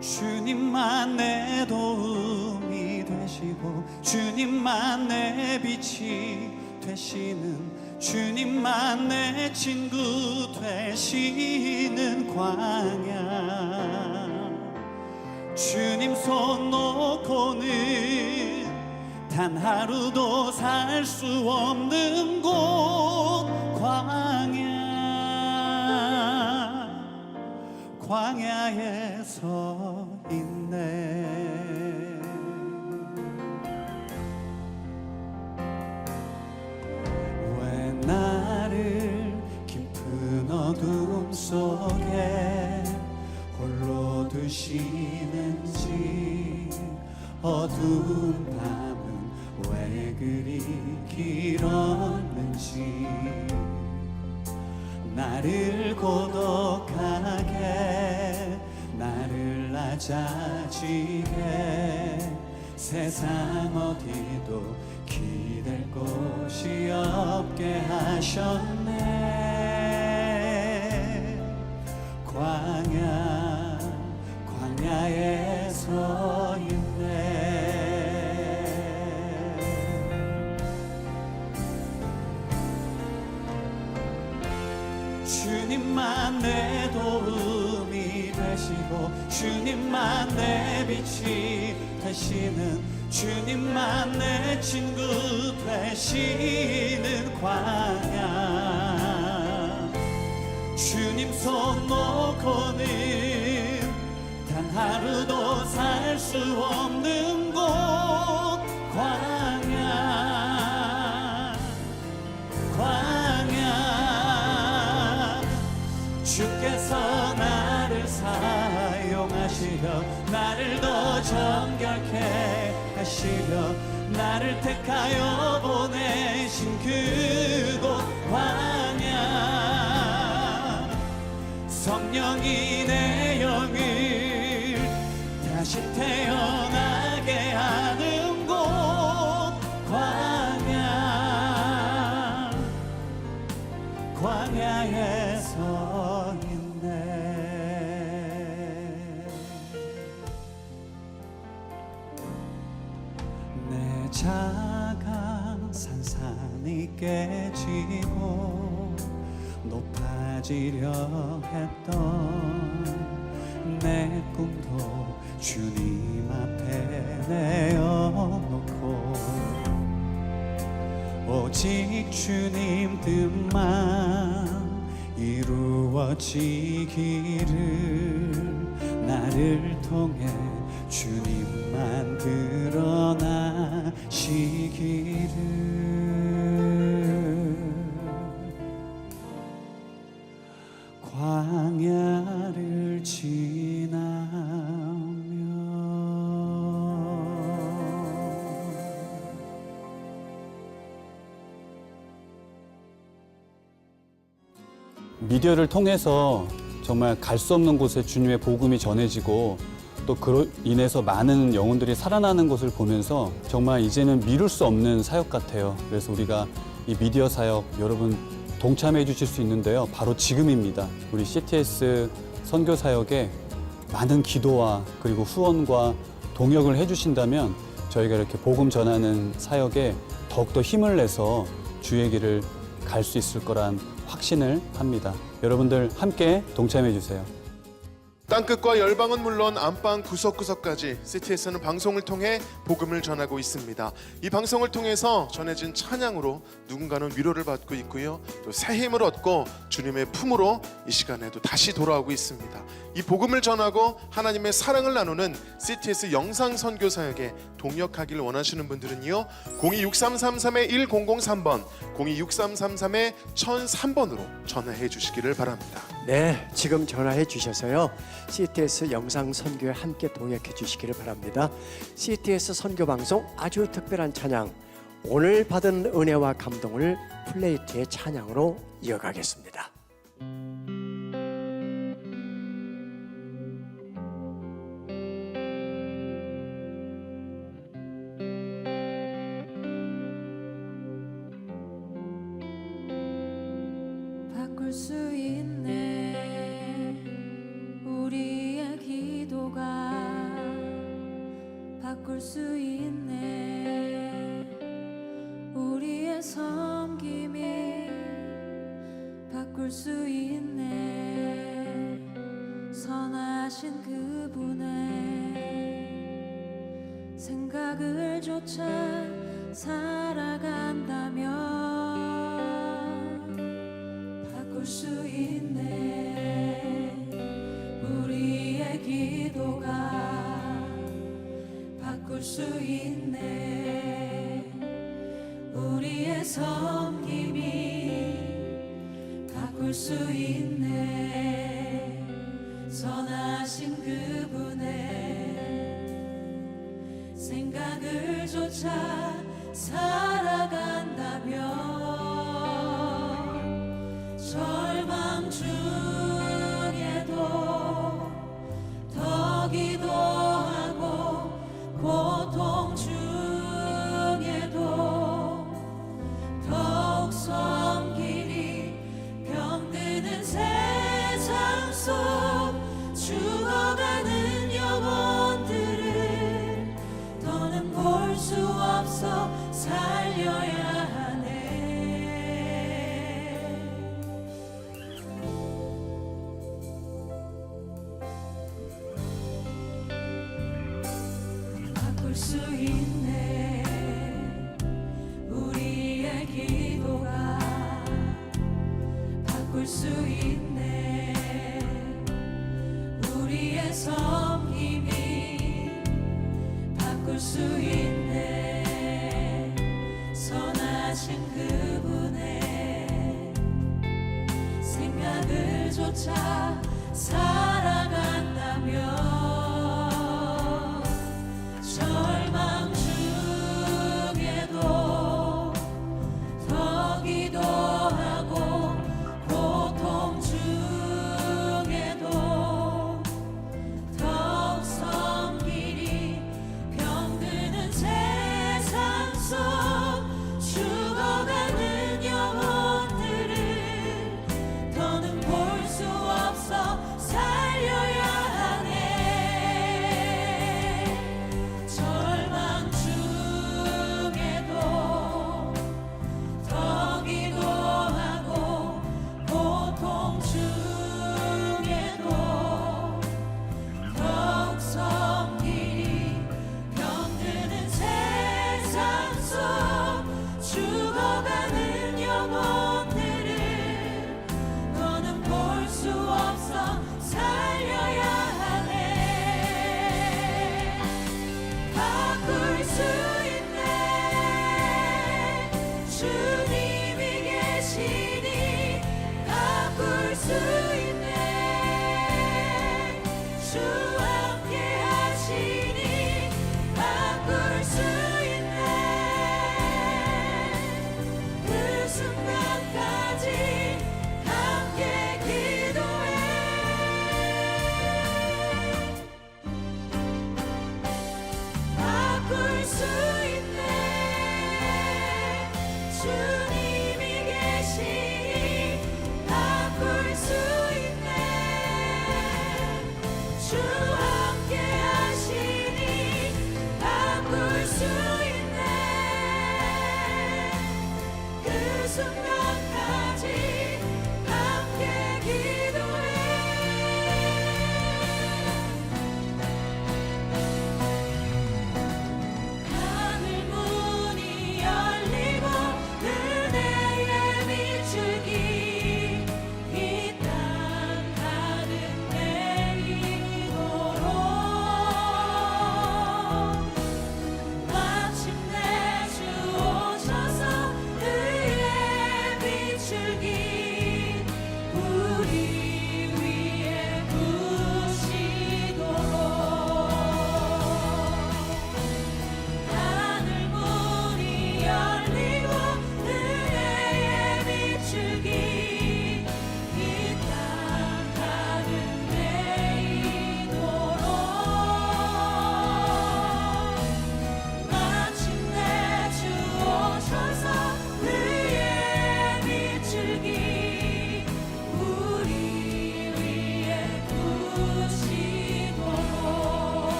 주님만 내 도움이 되시고 주님만 내 빛이 되시는 주님만 내 친구 되시는 광야 주님 손 놓고는 단 하루도 살 수 없는 곳 광야에 서 있네. 왜 나를 깊은 어둠 속에 홀로 두시는지 어두운 밤은 왜 그리 길었는지 나를 고독하게 나를 낮아지게 세상 어디도 기댈 곳이 없게 하셨네. 광야에 서 있네. 주님만 내 도움이 되시고 주님만 내 빛이 되시는 주님만 내 친구 되시는 광야 주님 손 놓고는 단 하루도 살 수 없는 곳 광야 주께서 나를 사용하시려 나를 더 정결케 하시려 나를 택하여 보내신 그곳 광야 성령이 내 영을 다시 태어나게 하는 곳 광야에 서 있네. 내 작은 산산이 깨지고 높아지려 했던 내 꿈도 주님 앞에 내어놓고 오직 주님 뜻만 이루어지기를 나를 통해 주님만 드러나시기를 광야를 미디어를 통해서 정말 갈 수 없는 곳에 주님의 복음이 전해지고 또 그로 인해서 많은 영혼들이 살아나는 것을 보면서 정말 이제는 미룰 수 없는 사역 같아요. 그래서 우리가 이 미디어 사역 여러분 동참해 주실 수 있는데요. 바로 지금입니다. 우리 CTS 선교 사역에 많은 기도와 그리고 후원과 동역을 해주신다면 저희가 이렇게 복음 전하는 사역에 더욱더 힘을 내서 주의 길을 갈 수 있을 거란 확신을 합니다. 여러분들 함께 동참해 주세요. 땅끝과 열방은 물론 안방 구석구석까지 CTS는 방송을 통해 복음을 전하고 있습니다. 이 방송을 통해서 전해진 찬양으로 누군가는 위로를 받고 있고요. 또 새 힘을 얻고 주님의 품으로 이 시간에도 다시 돌아오고 있습니다. 이 복음을 전하고 하나님의 사랑을 나누는 CTS 영상 선교 사역에 동역하기를 원하시는 분들은요. 026333-1003번, 026333-1003번으로 전화해 주시기를 바랍니다. 네, 지금 전화해 주셔서요. CTS 영상 선교에 함께 동역해 주시기를 바랍니다. CTS 선교 방송 아주 특별한 찬양, 오늘 받은 은혜와 감동을 플레이트의 찬양으로 이어가겠습니다. 바꿀 수 있네 우리의 기도가 바꿀 수 있네 우리의 섬김이 바꿀 수 있네 선하신 그분의 생각을 좇아 살아간다면 바꿀 수 있네 우리의 기도가 바꿀 수 있네 우리의 섬김이 바꿀 수 있네 선하신 그분의 생각을 좇아 살아간다면 절망 중에도 더 기도하고 고통 중에도 더욱 섬기리 병드는 세상 속 죽어가는 영혼들을 더는 볼 수 없어 살려야 바꿀 수 있네 우리의 기도가 바꿀 수 있네 우리의 섬김이 바꿀 수 있네 선하신 그분의 생각을 좇아 살아간다면 절망 중에도 더 기도하고 고통 중에도 더욱 섬기리 병드는 세상 속 죽어가는 영혼들을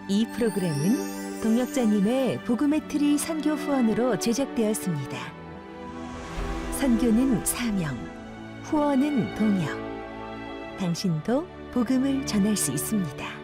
이 프로그램은 동역자님의 복음의 트리 선교 후원으로 제작되었습니다. 선교는 사명, 후원은 동역. 당신도 복음을 전할 수 있습니다.